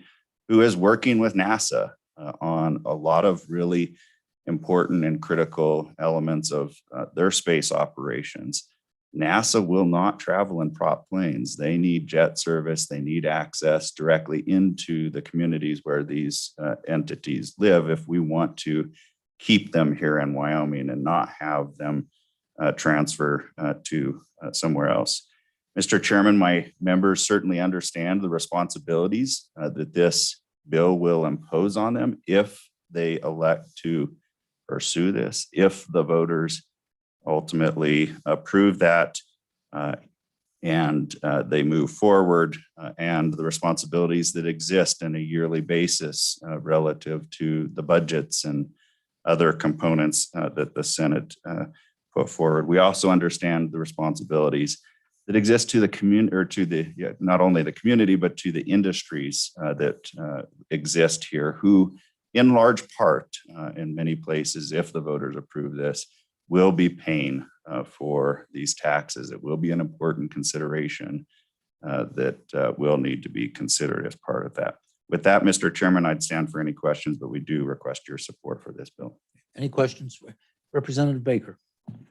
who is working with NASA on a lot of really important and critical elements of their space operations. NASA will not travel in prop planes. They need jet service. They need access directly into the communities where these entities live if we want to keep them here in Wyoming and not have them transfer to somewhere else. Mr. Chairman, my members certainly understand the responsibilities that this bill will impose on them if they elect to pursue this, if the voters ultimately approve that and they move forward, and the responsibilities that exist on a yearly basis relative to the budgets and other components that the Senate put forward. We also understand the responsibilities that exist to the community, or to the not only the community, but to the industries that exist here, who in large part, in many places, if the voters approve this, will be paying for these taxes. It will be an important consideration that will need to be considered as part of that. With that, Mr. Chairman, I'd stand for any questions, but we do request your support for this bill. Any questions? Representative Baker.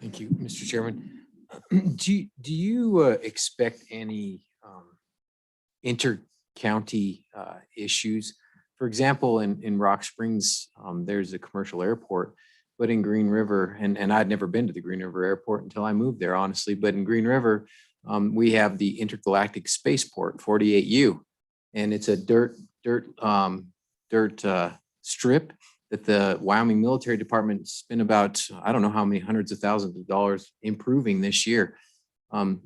Thank you, Mr. Chairman. Do you expect any inter-county issues? For example, in Rock Springs, there's a commercial airport, but in Green River, and I'd never been to the Green River Airport until I moved there, honestly, but in Green River, we have the Intergalactic Spaceport, 48U, and it's a dirt strip that the Wyoming Military Department spent about, I don't know how many hundreds of thousands of dollars improving this year.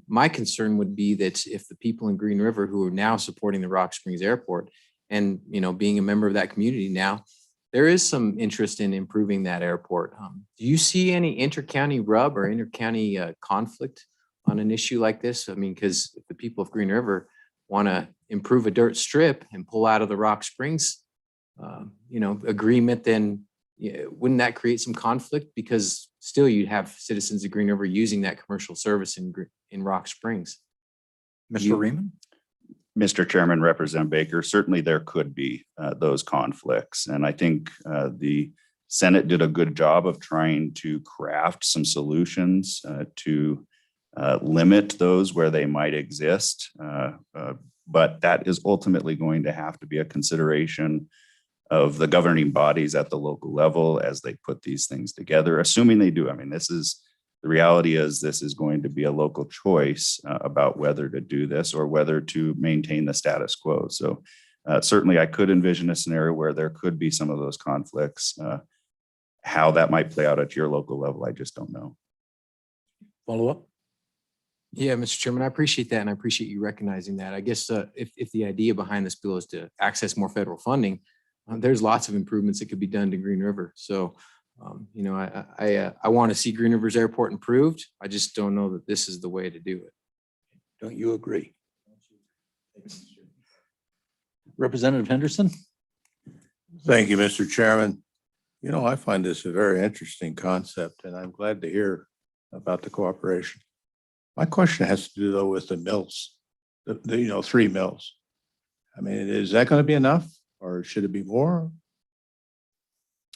My concern would be that if the people in Green River who are now supporting the Rock Springs Airport and, being a member of that community now, there is some interest in improving that airport. Do you see any inter-county rub or inter-county conflict on an issue like this? I mean, because if the people of Green River want to improve a dirt strip and pull out of the Rock Springs agreement, then wouldn't that create some conflict? Because still you'd have citizens of Green River using that commercial service in Rock Springs. Mr. Riemann? Mr. Chairman, Representative Baker, certainly there could be those conflicts. And I think the Senate did a good job of trying to craft some solutions to limit those where they might exist. But that is ultimately going to have to be a consideration of the governing bodies at the local level as they put these things together, assuming they do. I mean, the reality is this is going to be a local choice about whether to do this or whether to maintain the status quo. So certainly I could envision a scenario where there could be some of those conflicts. How that might play out at your local level, I just don't know. Follow up? Yeah, Mr. Chairman, I appreciate that. And I appreciate you recognizing that. I guess if the idea behind this bill is to access more federal funding, there's lots of improvements that could be done to Green River. So, I want to see Green River's airport improved. I just don't know that this is the way to do it. Don't you agree? Representative Henderson? Thank you, Mr. Chairman. I find this a very interesting concept, and I'm glad to hear about the cooperation. My question has to do, though, with the mills, the 3 mills. I mean, is that going to be enough, or should it be more?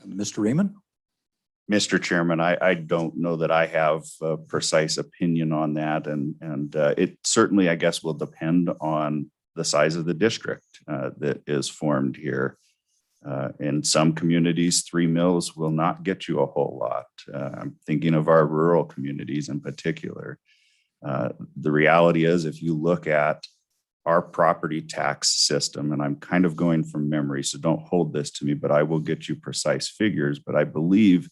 Mr. Riemann? Mr. Chairman, I don't know that I have a precise opinion on that. And it certainly, I guess, will depend on the size of the district that is formed here. In some communities, 3 mills will not get you a whole lot. I'm thinking of our rural communities in particular. The reality is, if you look at our property tax system, and I'm kind of going from memory, so don't hold this to me, but I will get you precise figures. But I believe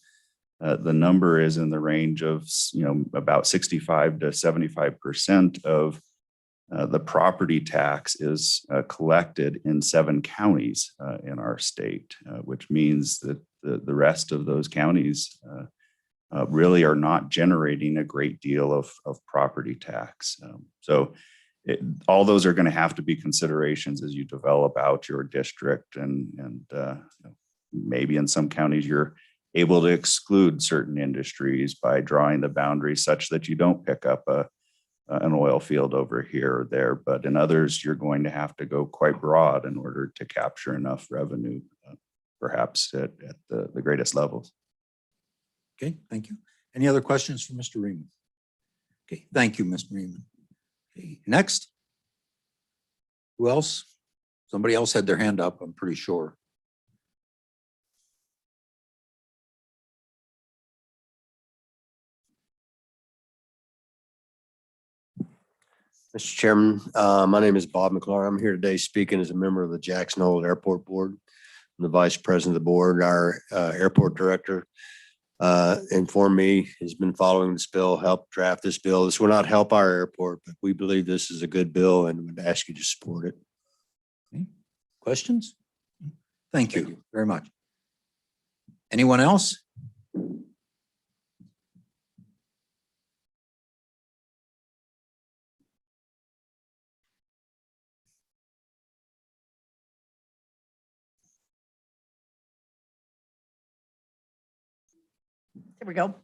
the number is in the range of, about 65 to 75% of the property tax is collected in 7 counties in our state, which means that the rest of those counties really are not generating a great deal of property tax. All those are going to have to be considerations as you develop out your district, and maybe in some counties you're able to exclude certain industries by drawing the boundaries such that you don't pick up an oil field over here or there. But in others, you're going to have to go quite broad in order to capture enough revenue, perhaps at the greatest levels. Okay, thank you. Any other questions for Mr. Reaman? Okay, thank you, Mr. Reaman. Okay, next. Who else? Somebody else had their hand up, I'm pretty sure. Mr. Chairman, my name is Bob McClure. I'm here today speaking as a member of the Jackson Hole Airport Board. I'm the vice president of the board. Our airport director informed me he's been following this bill, helped draft this bill. This will not help our airport, but we believe this is a good bill and would ask you to support it. Okay. Questions? Thank you very much. Anyone else? There we go.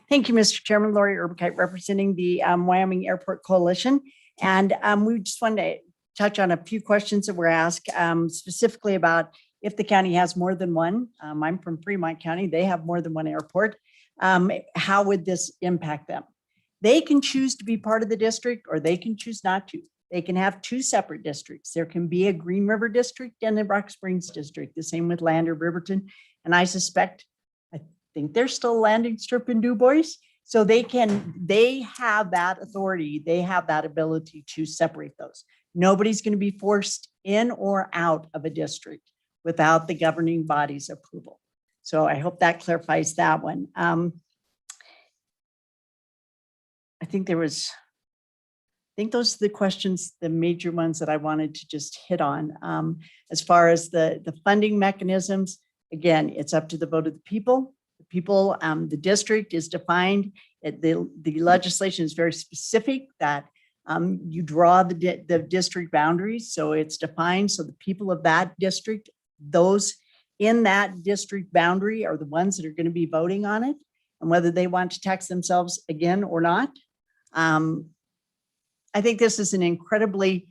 Thank you, Mr. Chairman. Lori Urbikite, representing the Wyoming Airport Coalition. And we just wanted to touch on a few questions that were asked, specifically about if the county has more than one. I'm from Fremont County. They have more than one airport. How would this impact them? They can choose to be part of the district, or they can choose not to. They can have 2 separate districts. There can be a Green River district and a Rock Springs district, the same with Lander, Riverton. And I think there's still a landing strip in Du Bois. So they have that authority. They have that ability to separate those. Nobody's going to be forced in or out of a district without the governing body's approval. So I hope that clarifies that one. I think those are the questions, the major ones that I wanted to just hit on. As far as the funding mechanisms, again, it's up to the vote of the people. The district is defined. The legislation is very specific that you draw the district boundaries. So it's defined. So the people of that district, those in that district boundary, are the ones that are going to be voting on it, and whether they want to tax themselves again or not. I think this is an incredibly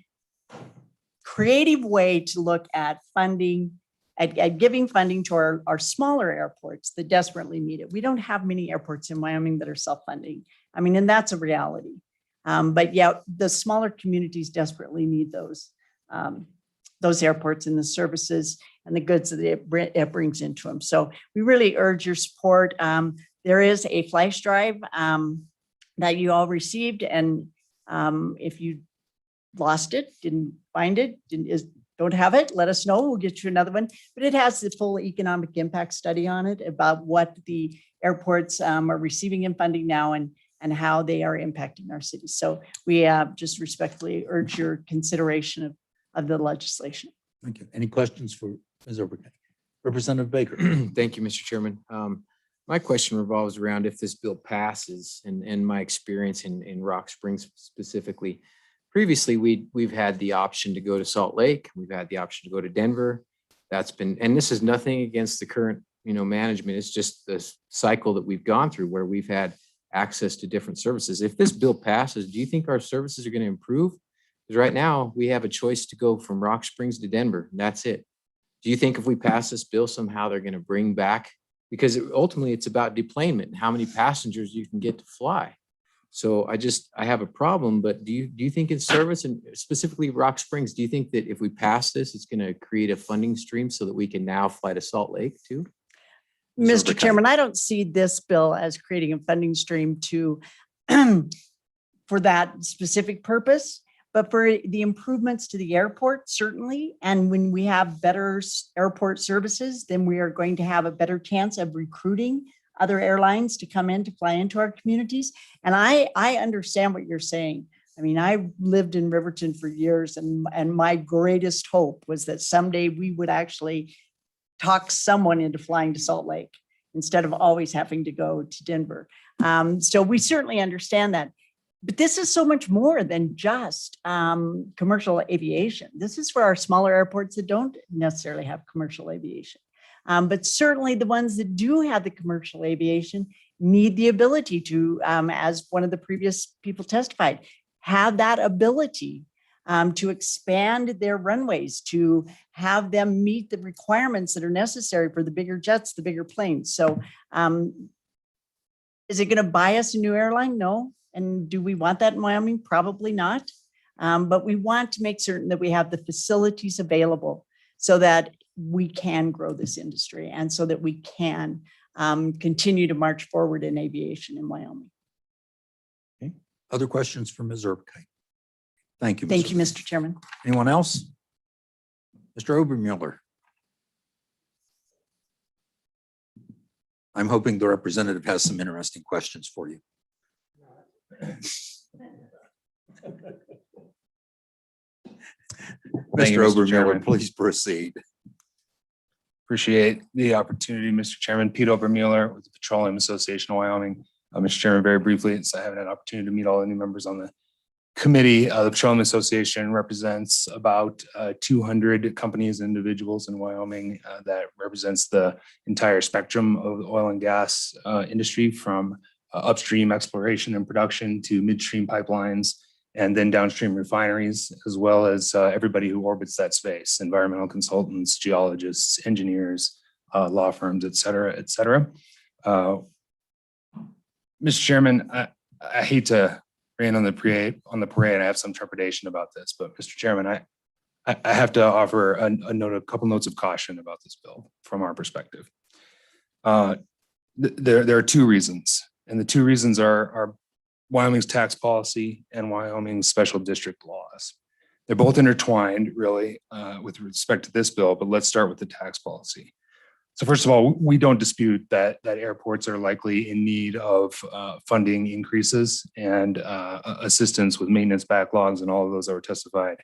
creative way to look at funding, at giving funding to our smaller airports that desperately need it. We don't have many airports in Wyoming that are self-funding. I mean, and that's a reality. But yeah, the smaller communities desperately need those airports and the services and the goods that it brings into them. So we really urge your support. There is a flash drive that you all received, and if you lost it, didn't find it, don't have it, let us know. We'll get you another one. But it has the full economic impact study on it about what the airports are receiving in funding now and how they are impacting our cities. So we just respectfully urge your consideration of the legislation. Thank you. Any questions for Ms. Overgate? Representative Baker. Thank you, Mr. Chairman. My question revolves around if this bill passes, and my experience in Rock Springs specifically. Previously, we've had the option to go to Salt Lake. We've had the option to go to Denver. And this is nothing against the current, management. It's just this cycle that we've gone through where we've had access to different services. If this bill passes, do you think our services are going to improve? Because right now we have a choice to go from Rock Springs to Denver, and that's it. Do you think if we pass this bill, somehow they're going to bring back because ultimately it's about deplanement and how many passengers you can get to fly. So I have a problem, but do you think in service, and specifically Rock Springs, do you think that if we pass this, it's going to create a funding stream so that we can now fly to Salt Lake too? Mr. Chairman, I don't see this bill as creating a funding stream to for that specific purpose, but for the improvements to the airport, certainly. And when we have better airport services, then we are going to have a better chance of recruiting other airlines to come in to fly into our communities. And I understand what you're saying. I mean, I lived in Riverton for years, and my greatest hope was that someday we would actually talk someone into flying to Salt Lake instead of always having to go to Denver. So we certainly understand that. But this is so much more than just commercial aviation. This is for our smaller airports that don't necessarily have commercial aviation. But certainly the ones that do have the commercial aviation need the ability to, as one of the previous people testified, have that ability to expand their runways, to have them meet the requirements that are necessary for the bigger jets, the bigger planes. So is it going to buy us a new airline? No. And do we want that in Wyoming? Probably not. But we want to make certain that we have the facilities available so that we can grow this industry and so that we can continue to march forward in aviation in Wyoming. Okay. Other questions for Ms. Erbkite? Thank you. Thank you, Mr. Chairman. Anyone else? Mr. Obermuller. I'm hoping the representative has some interesting questions for you. Thank you, Mr. Mr. Obermuller, Chairman. please proceed. Appreciate the opportunity, Mr. Chairman. Pete Obermuller with the Petroleum Association of Wyoming. Mr. Chairman, very briefly, since I haven't had an opportunity to meet all the new members on the committee, the Petroleum Association represents about 200 companies and individuals in Wyoming that represents the entire spectrum of the oil and gas industry, from upstream exploration and production to midstream pipelines, and then downstream refineries, as well as everybody who orbits that space: environmental consultants, geologists, engineers, law firms, et cetera, et cetera. Mr. Chairman, I hate to rain on the parade. I have some trepidation about this, but Mr. Chairman, I have to offer a couple notes of caution about this bill from our perspective. There are two reasons, and the two reasons are Wyoming's tax policy and Wyoming's special district laws. They're both intertwined, really, with respect to this bill, but let's start with the tax policy. So first of all, we don't dispute that airports are likely in need of funding increases and assistance with maintenance backlogs and all of those that were testified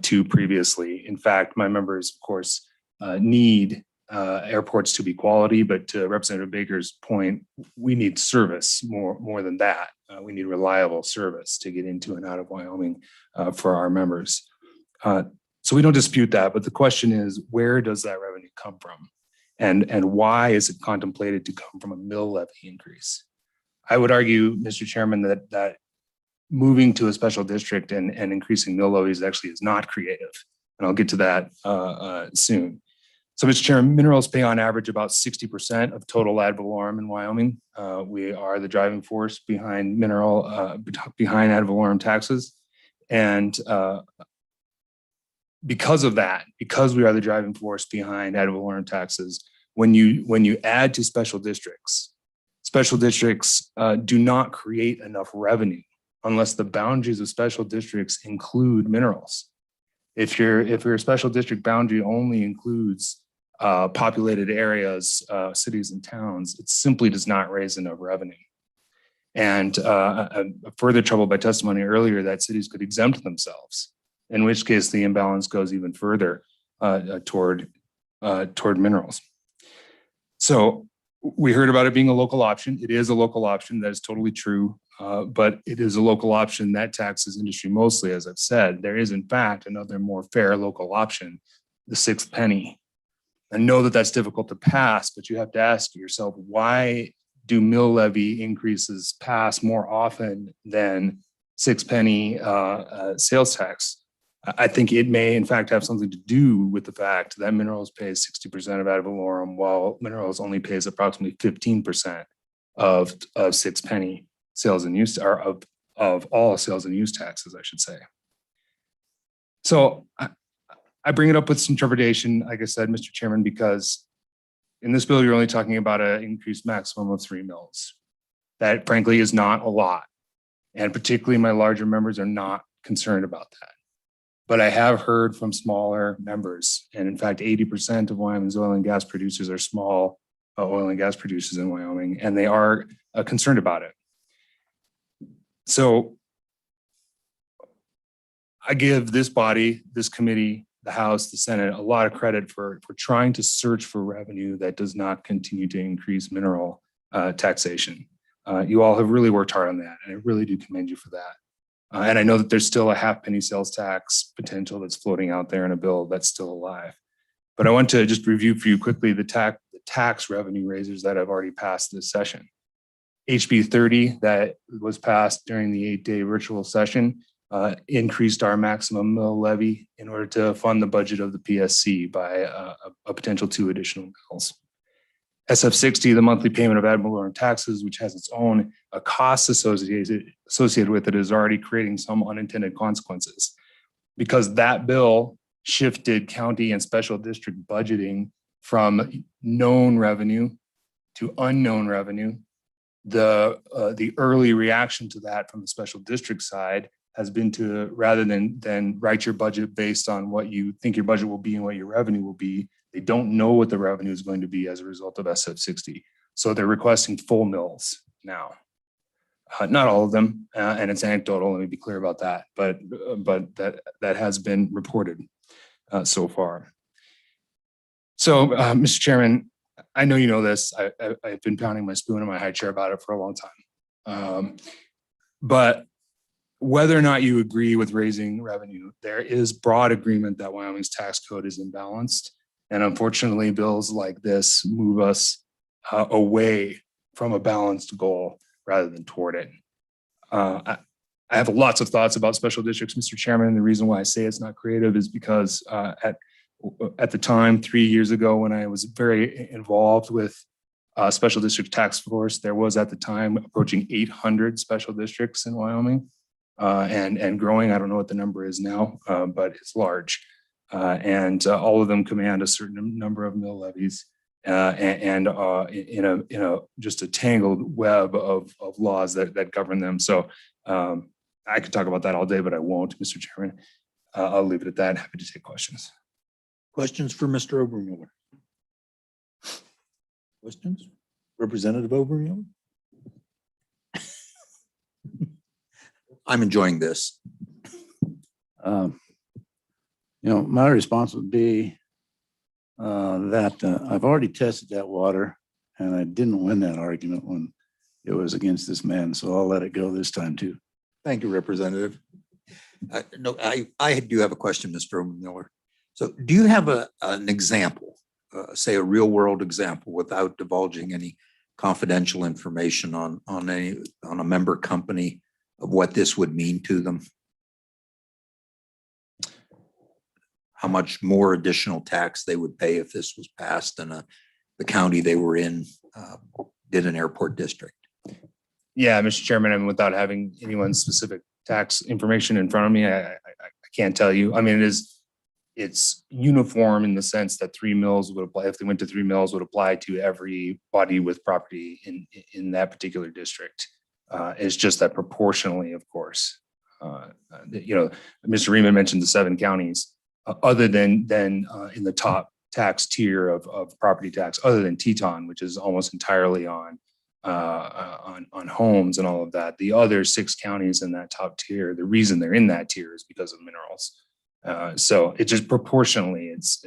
to previously. In fact, my members, of course, need airports to be quality, but to Representative Baker's point, we need service more than that. We need reliable service to get into and out of Wyoming for our members. So we don't dispute that, but the question is, where does that revenue come from? And why is it contemplated to come from a mill levy increase? I would argue, Mr. Chairman, that moving to a special district and increasing mill levies actually is not creative. And I'll get to that soon. So, Mr. Chairman, minerals pay on average about 60% of total ad valorem in Wyoming. We are the driving force behind behind ad valorem taxes. And because of that, because we are the driving force behind ad valorem taxes, when you add to special districts do not create enough revenue unless the boundaries of special districts include minerals. If your special district boundary only includes populated areas, cities and towns, it simply does not raise enough revenue. And further troubled by testimony earlier that cities could exempt themselves, in which case the imbalance goes even further toward minerals. So we heard about it being a local option. It is a local option. That is totally true. But it is a local option that taxes industry mostly, as I've said. There is, in fact, another more fair local option, the sixth penny. I know that that's difficult to pass, but you have to ask yourself, why do mill levy increases pass more often than six penny sales tax I think it may in fact have something to do with the fact that Minerals pays 60% of ad valorem, while Minerals only pays approximately 15% of 6 penny sales and use, or of all sales and use taxes, I should say. So I bring it up with some trepidation, like I said, Mr. Chairman, because in this bill, you're only talking about an increased maximum of 3 mills. That frankly is not a lot. And particularly my larger members are not concerned about that. But I have heard from smaller members, and in fact, 80% of Wyoming's oil and gas producers are small oil and gas producers in Wyoming, and they are concerned about it. So I give this body, this committee, the House, the Senate, a lot of credit for trying to search for revenue that does not continue to increase mineral taxation. You all have really worked hard on that, and I really do commend you for that. And I know that there's still a half-penny sales tax potential that's floating out there in a bill that's still alive. But I want to just review for you quickly the tax revenue raisers that have already passed this session. HB 30 that was passed during the 8-day virtual session increased our maximum mill levy in order to fund the budget of the PSC by a potential 2 additional mills. SF 60, the monthly payment of ad valorem taxes, which has its own costs associated with it, is already creating some unintended consequences because that bill shifted county and special district budgeting from known revenue to unknown revenue. The early reaction to that from the special district side has been to, rather than write your budget based on what you think your budget will be and what your revenue will be, they don't know what the revenue is going to be as a result of SF 60. So they're requesting full mills now. Not all of them, and it's anecdotal, let me be clear about that, but that has been reported so far. So, Mr. Chairman, I know you know this. I've been pounding my spoon in my high chair about it for a long time. But whether or not you agree with raising revenue, there is broad agreement that Wyoming's tax code is imbalanced. And unfortunately, bills like this move us away from a balanced goal rather than toward it. I have lots of thoughts about special districts, Mr. Chairman. The reason why I say it's not creative is because at the time, 3 years ago, when I was very involved with special district task force, there was at the time approaching 800 special districts in Wyoming and growing. I don't know what the number is now, but it's large. And all of them command a certain number of mill levies and in a just a tangled web of laws that govern them. So I could talk about that all day, but I won't, Mr. Chairman. I'll leave it at that. Happy to take questions. Questions for Mr. Obermuller? Questions? Representative Obermuller? I'm enjoying this. My response would be that I've already tested that water and I didn't win that argument when it was against this man. So I'll let it go this time too. Thank you, Representative. No, I do have a question, Mr. Obermuller. So do you have an example, say a real world example without divulging any confidential information on a member company of what this would mean to them? How much more additional tax they would pay if this was passed and the county they were in did an airport district? Yeah, Mr. Chairman, and without having anyone's specific tax information in front of me, I can't tell you. I mean, it's uniform in the sense that 3 mills would apply. If they went to 3 mills, would apply to everybody with property in that particular district. It's just that proportionally, of course. Mr. Riemann mentioned the 7 counties. Other than in the top tax tier of property tax, other than Teton, which is almost entirely on homes and all of that, the other 6 counties in that top tier, the reason they're in that tier is because of minerals. So it just proportionally, it's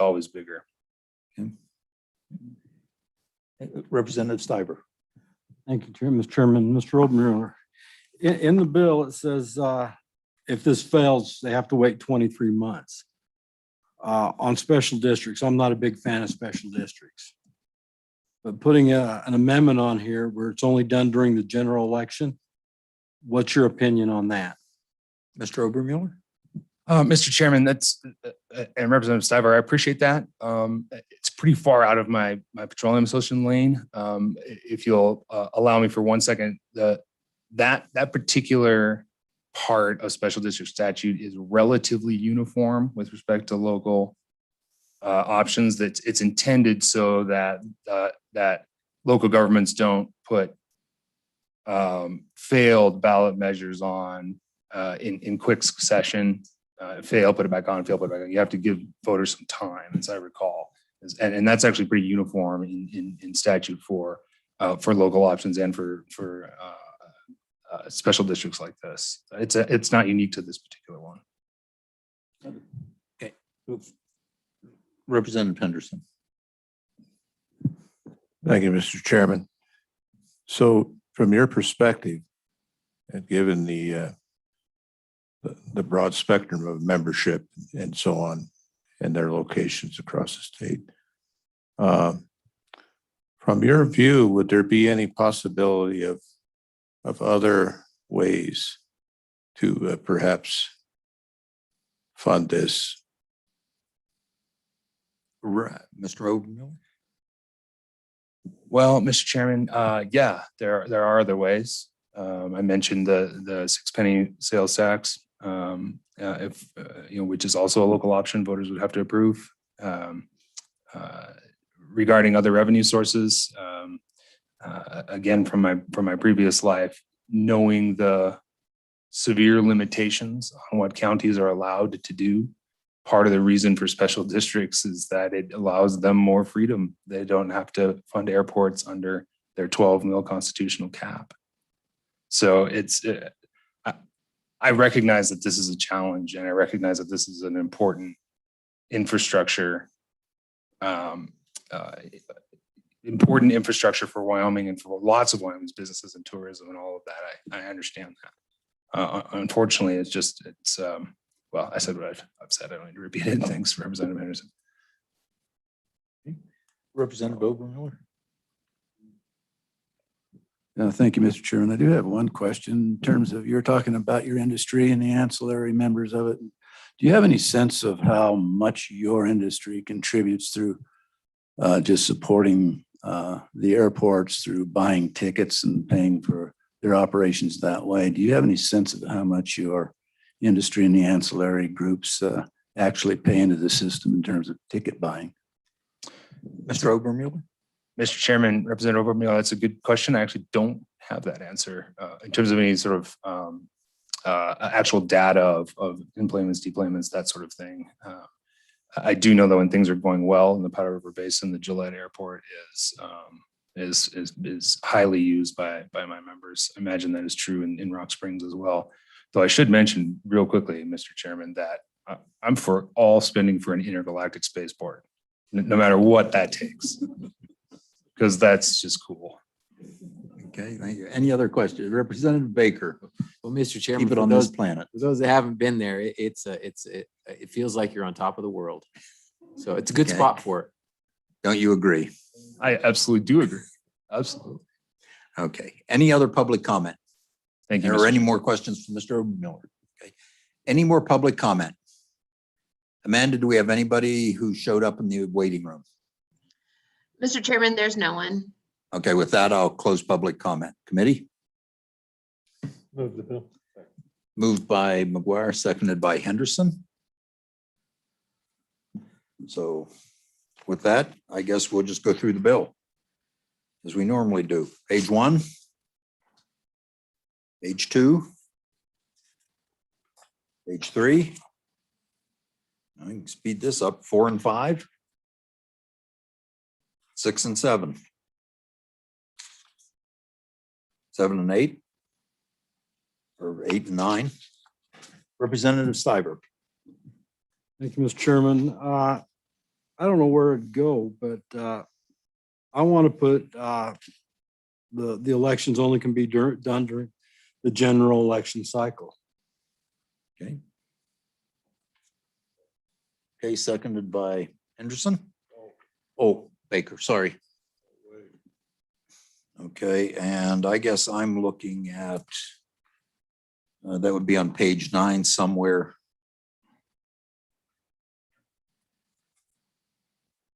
always bigger. Okay. Representative Stiver. Thank you, Mr. Chairman. Mr. Obermuller, in the bill, it says if this fails, they have to wait 23 months. On special districts, I'm not a big fan of special districts. But putting an amendment on here where it's only done during the general election, what's your opinion on that? Mr. Obermuller? Mr. Chairman, that's, and Representative Stiver, I appreciate that. It's pretty far out of my petroleum association lane. If you'll allow me for 1 second, that particular part of special district statute is relatively uniform with respect to local options. That it's intended so that that local governments don't put failed ballot measures on in quick succession. Fail, put it back on, fail, put it back on. You have to give voters some time, as I recall. And that's actually pretty uniform in statute for local options and for special districts like this. It's not unique to this particular one. Okay. Representative Henderson. Thank you, Mr. Chairman. So from your perspective, and given the broad spectrum of membership and so on, and their locations across the state, from your view, would there be any possibility of other ways to perhaps fund this? Mr. Obermiller? Well, Mr. Chairman, yeah, there are other ways. I mentioned the 6 penny sales tax, if which is also a local option voters would have to approve. Regarding other revenue sources, again, from my previous life, knowing the severe limitations on what counties are allowed to do. Part of the reason for special districts is that it allows them more freedom. They don't have to fund airports under their 12 mil constitutional cap. So I recognize that this is a challenge, and I recognize that this is an important infrastructure, for Wyoming and for lots of Wyoming's businesses and tourism and all of that. I understand that. Unfortunately, well, I said what I've said. I don't need to repeat it. Thanks, Representative Henderson. Representative Obermiller. Thank you, Mr. Chairman. I do have one question in terms of you're talking about your industry and the ancillary members of it. Do you have any sense of how much your industry contributes through just supporting the airports through buying tickets and paying for their operations that way? Do you have any sense of how much your industry and the ancillary groups actually pay into the system in terms of ticket buying? Mr. Obermiller? Mr. Chairman, Representative Obermiller, that's a good question. I actually don't have that answer in terms of any sort of actual data of employments, deployments, that sort of thing. I do know that when things are going well in the Powder River Basin, the Gillette Airport is highly used by my members. I imagine that is true in Rock Springs as well. Though I should mention real quickly, Mr. Chairman, that I'm for all spending for an intergalactic spaceport, no matter what that takes, because that's just cool. Okay, thank you. Any other questions? Representative Baker. Well, Mr. Chairman, Keep it for on those, this planet. for those that haven't been there, it feels like you're on top of the world. So it's a good Okay. spot for it. Don't you agree? I absolutely do agree. Absolutely. Okay. Any other public comment? Thank you. Or Mr. any more questions from Mr. Obermiller? Okay. Any more public comment? Amanda, do we have anybody who showed up in the waiting room? Mr. Chairman, there's no one. Okay, with that, I'll close public comment. Committee? Move the bill. Moved by McGuire, seconded by Henderson. So with that, I guess we'll just go through the bill as we normally do. Page 1, page 2, page 3. I can speed this up, 4 and 5, 6 and 7, 7 and 8, or 8 and 9. Representative Stiver. Thank you, Mr. Chairman. I don't know where it'd go, but I want to put the elections only can be done during the general election cycle. Okay. Okay, seconded by Henderson. Oh, Baker, sorry. Okay, and I guess I'm looking at, that would be on page 9 somewhere.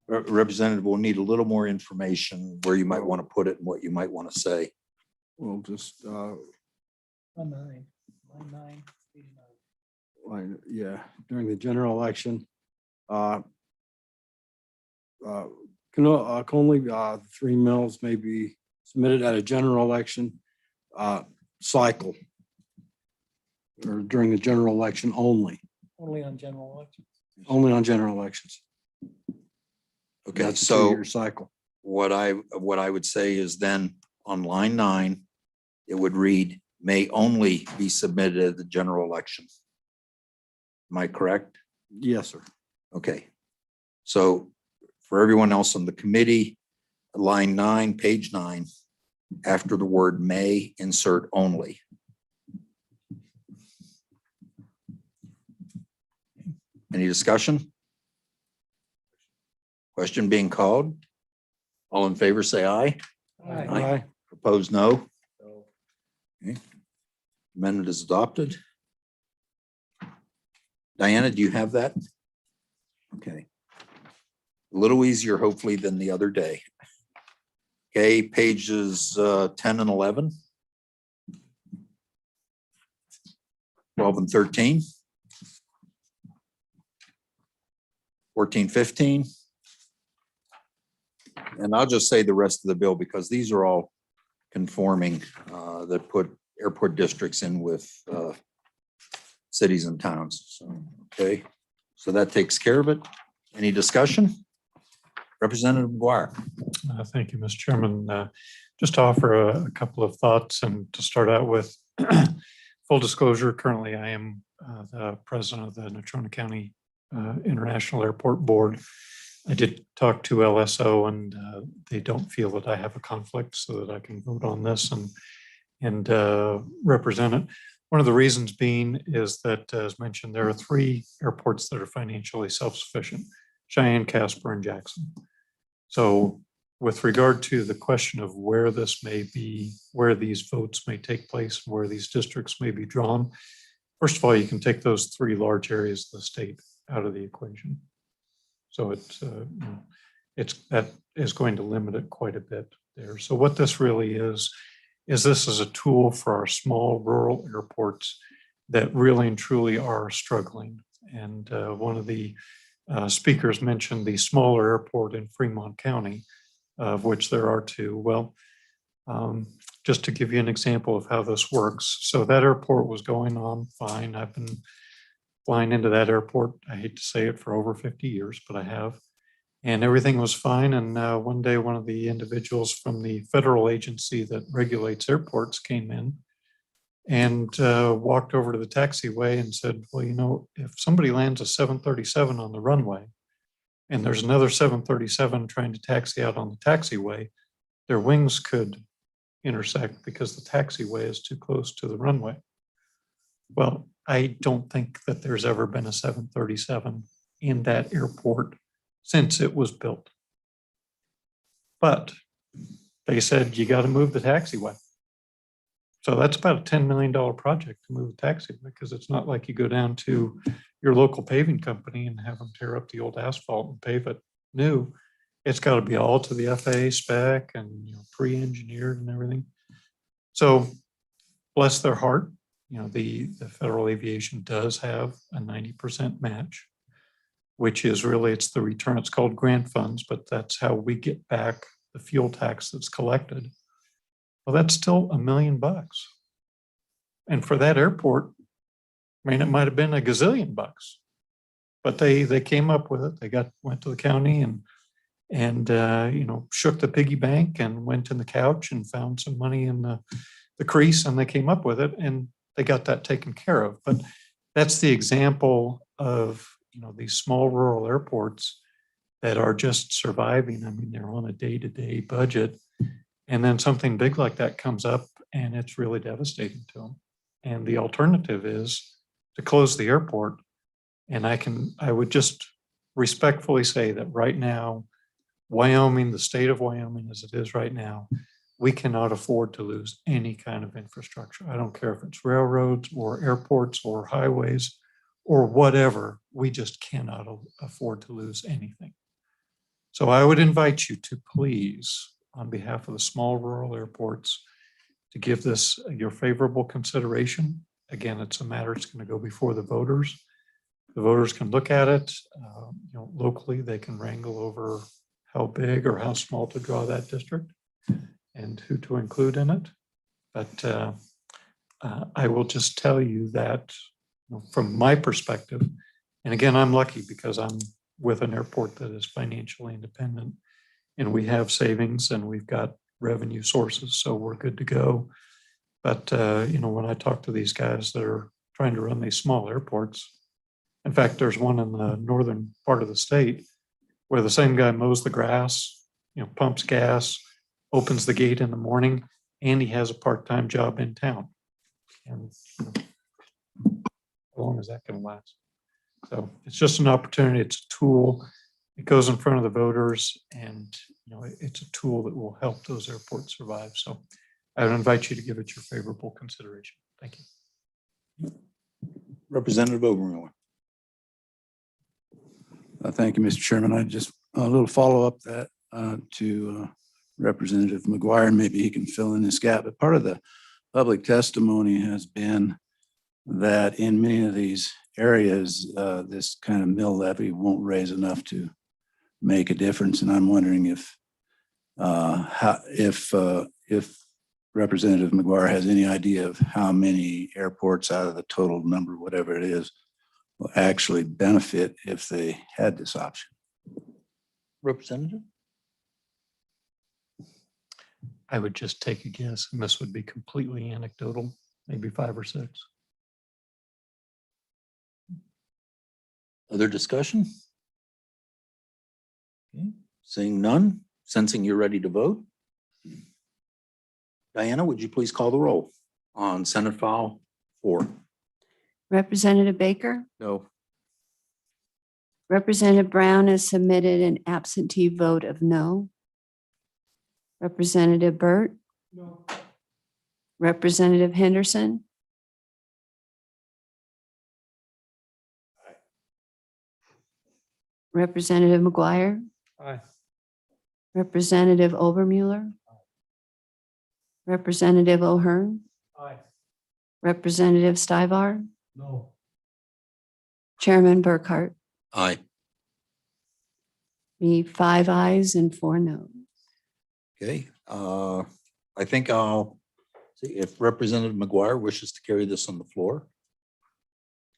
Representative, we'll need a little more information where you might want to put it and what you might want to say. We'll just, yeah, during the general election. Can only 3 mills may be submitted at a general election cycle or during the general election only. Only on general elections. Only on general elections. Okay, That's a so 2-year cycle. what I would say is then on line 9, it would read, may only be submitted at the general election. Am I correct? Yes, sir. Okay. So for everyone else on the committee, line 9, page 9, after the word may, insert only. Any discussion? Question being called. All in favor, say aye. Aye. Opposed, no. Okay. Amendment is adopted. Diana, do you have that? Okay. A little easier, hopefully, than the other day. Okay, pages 10 and 11. 12 and 13. 14, 15. And I'll just say the rest of the bill because these are all conforming that put airport districts in with cities and towns. So, okay, so that takes care of it. Any discussion? Representative McGuire. Thank you, Mr. Chairman. Just to offer a couple of thoughts and to start out with full disclosure, currently I am the president of the Natrona County International Airport Board. I did talk to LSO and they don't feel that I have a conflict so that I can vote on this and represent it. One of the reasons being is that, as mentioned, there are 3 airports that are financially self-sufficient: Cheyenne, Casper, and Jackson. So with regard to the question of where this may be, where these votes may take place, where these districts may be drawn, first of all, you can take those 3 large areas of the state out of the equation. So that is going to limit it quite a bit there. So what this really is this is a tool for our small rural airports that really and truly are struggling. And one of the speakers mentioned the smaller airport in Fremont County, of which there are 2. Well, just to give you an example of how this works. So that airport was going on fine. I've been flying into that airport, I hate to say it, for over 50 years, but I have. And everything was fine. And one day, one of the individuals from the federal agency that regulates airports came in and walked over to the taxiway and said, well, you know, if somebody lands a 737 on the runway and there's another 737 trying to taxi out on the taxiway, their wings could intersect because the taxiway is too close to the runway. Well, I don't think that there's ever been a 737 in that airport since it was built. But they said, you got to move the taxiway. So that's about a $10 million project to move the taxiway, because it's not like you go down to your local paving company and have them tear up the old asphalt and pave it new. It's got to be all to the FAA spec and pre-engineered and everything. So bless their heart, the Federal Aviation does have a 90% match, which is really, it's the return. It's called grant funds, but that's how we get back the fuel tax that's collected. Well, that's still $1 million. And for that airport, I mean, it might have been a gazillion bucks, but they came up with it. They went to the county and shook the piggy bank and went in the couch and found some money in the crease, and they came up with it and they got that taken care of. But that's the example of these small rural airports that are just surviving. I mean, they're on a day-to-day budget, and then something big like that comes up and it's really devastating to them. And the alternative is to close the airport. And I would just respectfully say that right now, Wyoming, the state of Wyoming as it is right now, we cannot afford to lose any kind of infrastructure. I don't care if it's railroads or airports or highways or whatever, we just cannot afford to lose anything. So I would invite you to please, on behalf of the small rural airports, to give this your favorable consideration. Again, it's a matter, it's going to go before the voters. The voters can look at it, locally, they can wrangle over how big or how small to draw that district and who to include in it. But I will just tell you that from my perspective, and again, I'm lucky because I'm with an airport that is financially independent and we have savings and we've got revenue sources, so we're good to go. But, when I talk to these guys that are trying to run these small airports, in fact, there's one in the northern part of the state where the same guy mows the grass, pumps gas, opens the gate in the morning, and he has a part-time job in town. And how long is that going to last? So it's just an opportunity. It's a tool. It goes in front of the voters, and it's a tool that will help those airports survive. So I would invite you to give it your favorable consideration. Thank you. Representative Obermiller. Thank you, Mr. Chairman. I just, a little follow-up that to Representative McGuire, maybe he can fill in this gap. But part of the public testimony has been that in many of these areas, this kind of mill levy won't raise enough to make a difference. And I'm wondering if Representative McGuire has any idea of how many airports out of the total number, whatever it is, will actually benefit if they had this option. Representative? I would just take a guess, and this would be completely anecdotal, maybe 5 or 6. Other discussion? Okay. Seeing none, sensing you're ready to vote. Diana, would you please call the roll on Senate File 4? Representative Baker, No. Representative Brown has submitted an absentee vote of no. Representative Burt. No. Representative Henderson. Representative McGuire. Aye. Representative Obermuller. Representative O'Hearn. Aye. Representative Stivar. No. Chairman Burkhart. Aye. Me 5 ayes and 4 no. Okay, I think I'll see if Representative McGuire wishes to carry this on the floor.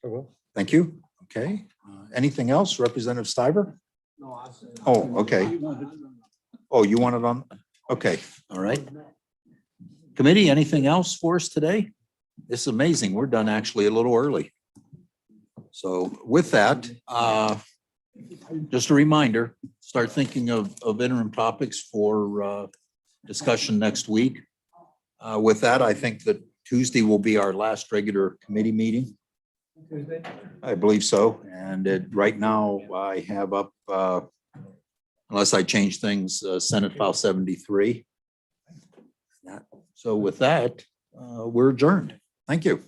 I will. Thank you. Okay, anything else? Representative Stiver? No, Oh, okay. Oh, you want it on? Okay, all right. Committee, anything else for us today? It's amazing. We're done actually a little early. So with that, just a reminder, start thinking of interim topics for discussion next week. With that, I think that Tuesday will be our last regular committee meeting. I believe so. And right now I have up, unless I change things, Senate File 73. So with that, we're adjourned. Thank you.